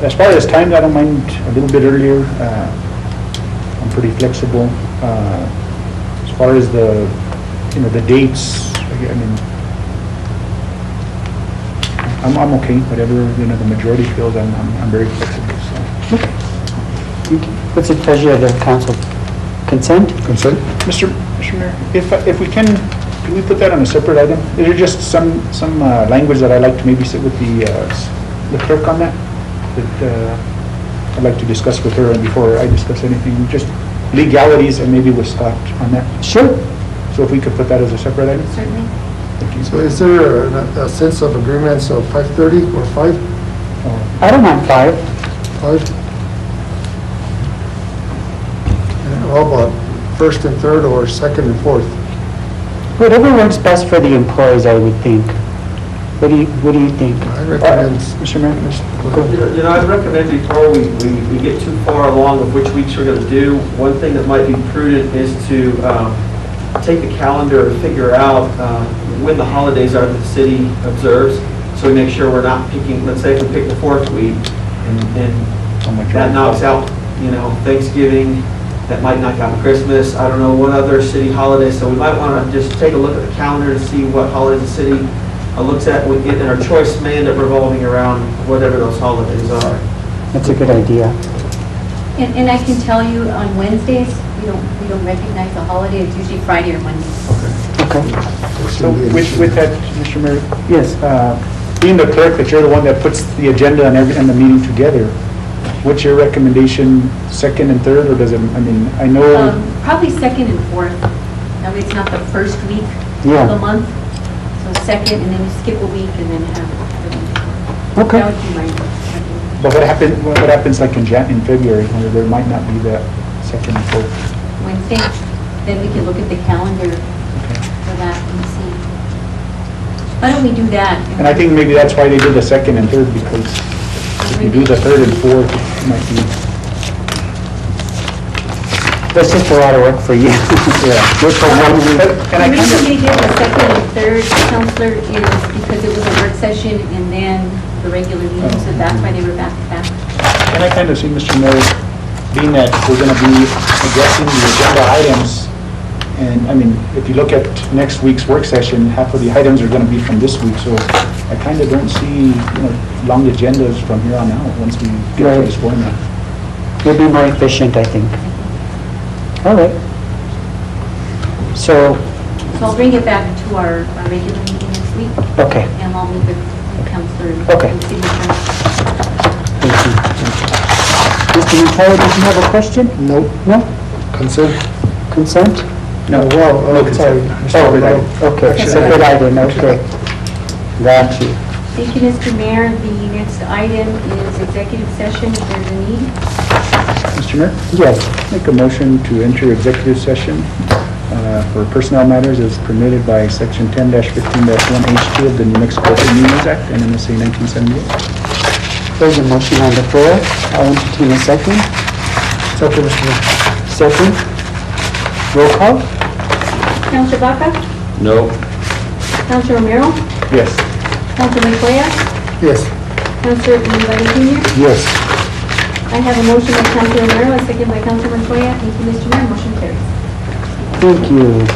As far as time, I don't mind a little bit earlier. I'm pretty flexible. As far as the dates, I mean, I'm okay, whatever, the majority feels, I'm very flexible, so. Okay. Thank you. What's the pleasure of the council? Consent? Consent? Mr. Mayor, if we can we put that on a separate item? Is there just some language that I'd like to maybe sit with the clerk on that? That I'd like to discuss with her and before I discuss anything, just legalities and maybe with Scott on that? Sure. So if we could put that as a separate item? Certainly. Thank you. So is there a sense of agreements of 5:30 or 5? I don't mind 5. 5? And how about first and third or second and fourth? Whatever works best for the employees, I would think. What do you think? I recommend, Mr. Mayor? You know, I'd recommend before we get too far along of which weeks we're going to do, one thing that might be prudent is to take the calendar and figure out when the holidays are that the city observes, so we make sure we're not picking, let's say if we pick the fourth week, and that knocks out, you know, Thanksgiving, that might knock out Christmas, I don't know what other city holidays, so we might want to just take a look at the calendar to see what holidays the city looks at, and our choice may end up revolving around whatever those holidays are. That's a good idea. And I can tell you, on Wednesdays, we don't recognize the holiday, it's usually Friday or Monday. Okay. So with that, Mr. Mayor, Yes. being the clerk, that you're the one that puts the agenda and the meeting together, what's your recommendation, second and third, or does it, I mean, I know, Probably second and fourth. That way it's not the first week Yeah. of the month. So second, and then you skip a week and then have the week. Okay. That would be my recommendation. but what happens like in February, where there might not be that second and fourth? Wednesday, then we can look at the calendar for that and see. Why don't we do that? And I think maybe that's why they did the second and third, because if you do the third and fourth, it might be, That's just a lot of work for you. yeah. And I The kind reason of, they did the second and third, Counselor, is because it was a work session and then the regular meeting, so that's why they were back to back. and I kind of see, Mr. Mayor, being that we're going to be addressing the agenda items, and, I mean, if you look at next week's work session, half of the items are going to be from this week, so I kind of don't see, you know, long agendas from here on out, once we get to Right. this format. You'll be more efficient, I think. All right. So, So I'll bring it back to our regular meeting next week, okay, and I'll meet with the Counselor and Okay. the City Attorney. thank you. Mr. Montoya, did you have a question? nope, No? consent? Consent? No. Well, sorry. Oh, no. Okay, it's a good item, okay. Got you. Thank you, Mr. Mayor. The next item is executive session, if there's a need. Mr. Mayor? Yes. Make a motion to enter executive session for personnel matters as permitted by Section 10-15-1H2 of the New Mexico Open Meetings Act, NMSA 1978. There's a motion on the floor. I'll entertain a second. Second, Mr. Mayor. Second. Roll call? Counselor Baca? No. Counselor Romero? Yes. Counselor Montoya? Yes. Counselor Iván Jr.? Yes. I have a motion by Counselor Romero, a second by Counselor Montoya. Thank you, Mr. Mayor. Motion carries. Thank you.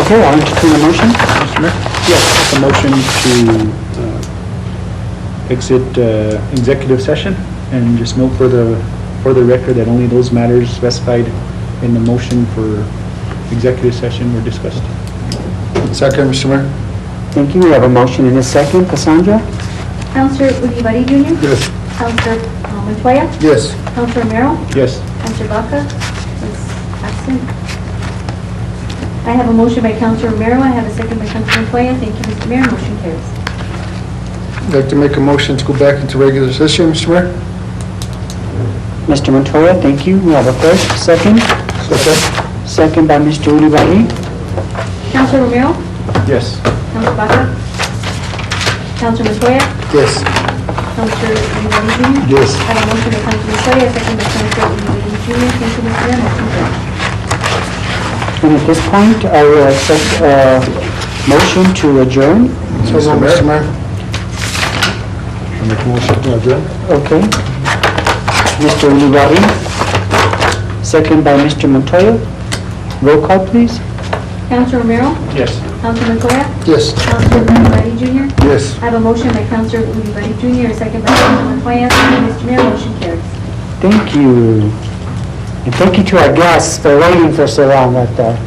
Okay, I'll entertain a motion. Mr. Mayor? Yes. A motion to exit executive session, and just note for the record that only those matters specified in the motion for executive session were discussed. Second, Mr. Mayor. Thank you. We have a motion and a second. Cassandra? Counselor Uribarri Jr.? Yes. Counselor Montoya? Yes. Counselor Romero? Yes. Counselor Baca is absent. I have a motion by Counselor Romero. I have a second by Counselor Montoya. Thank you, Mr. Mayor. Motion carries. I'd like to make a motion to go back into regular session, Mr. Mayor. Mr. Montoya, thank you. We have a first, second. Second by Mr. Uribarri. Counselor Romero? Yes. Counselor Baca? Counselor Montoya? Yes. Counselor Uribarri Jr.? Yes. I have a motion by Counselor Montoya, a second by Counselor Uribarri Jr. Thank you, Mr. Mayor. Motion carries. And at this point, I will accept a motion to adjourn. So, Mr. Mayor. I make a motion to adjourn. Okay. Mr. Uribarri, second by Mr. Montoya. Roll call, please. Counselor Romero? Yes. Counselor Montoya? Yes. Counselor Uribarri Jr.? Yes. I have a motion by Counselor Uribarri Jr., a second by Counselor Montoya. Thank you, Mr. Mayor. Motion carries. Thank you. And thank you to our guests for waiting for so long right there.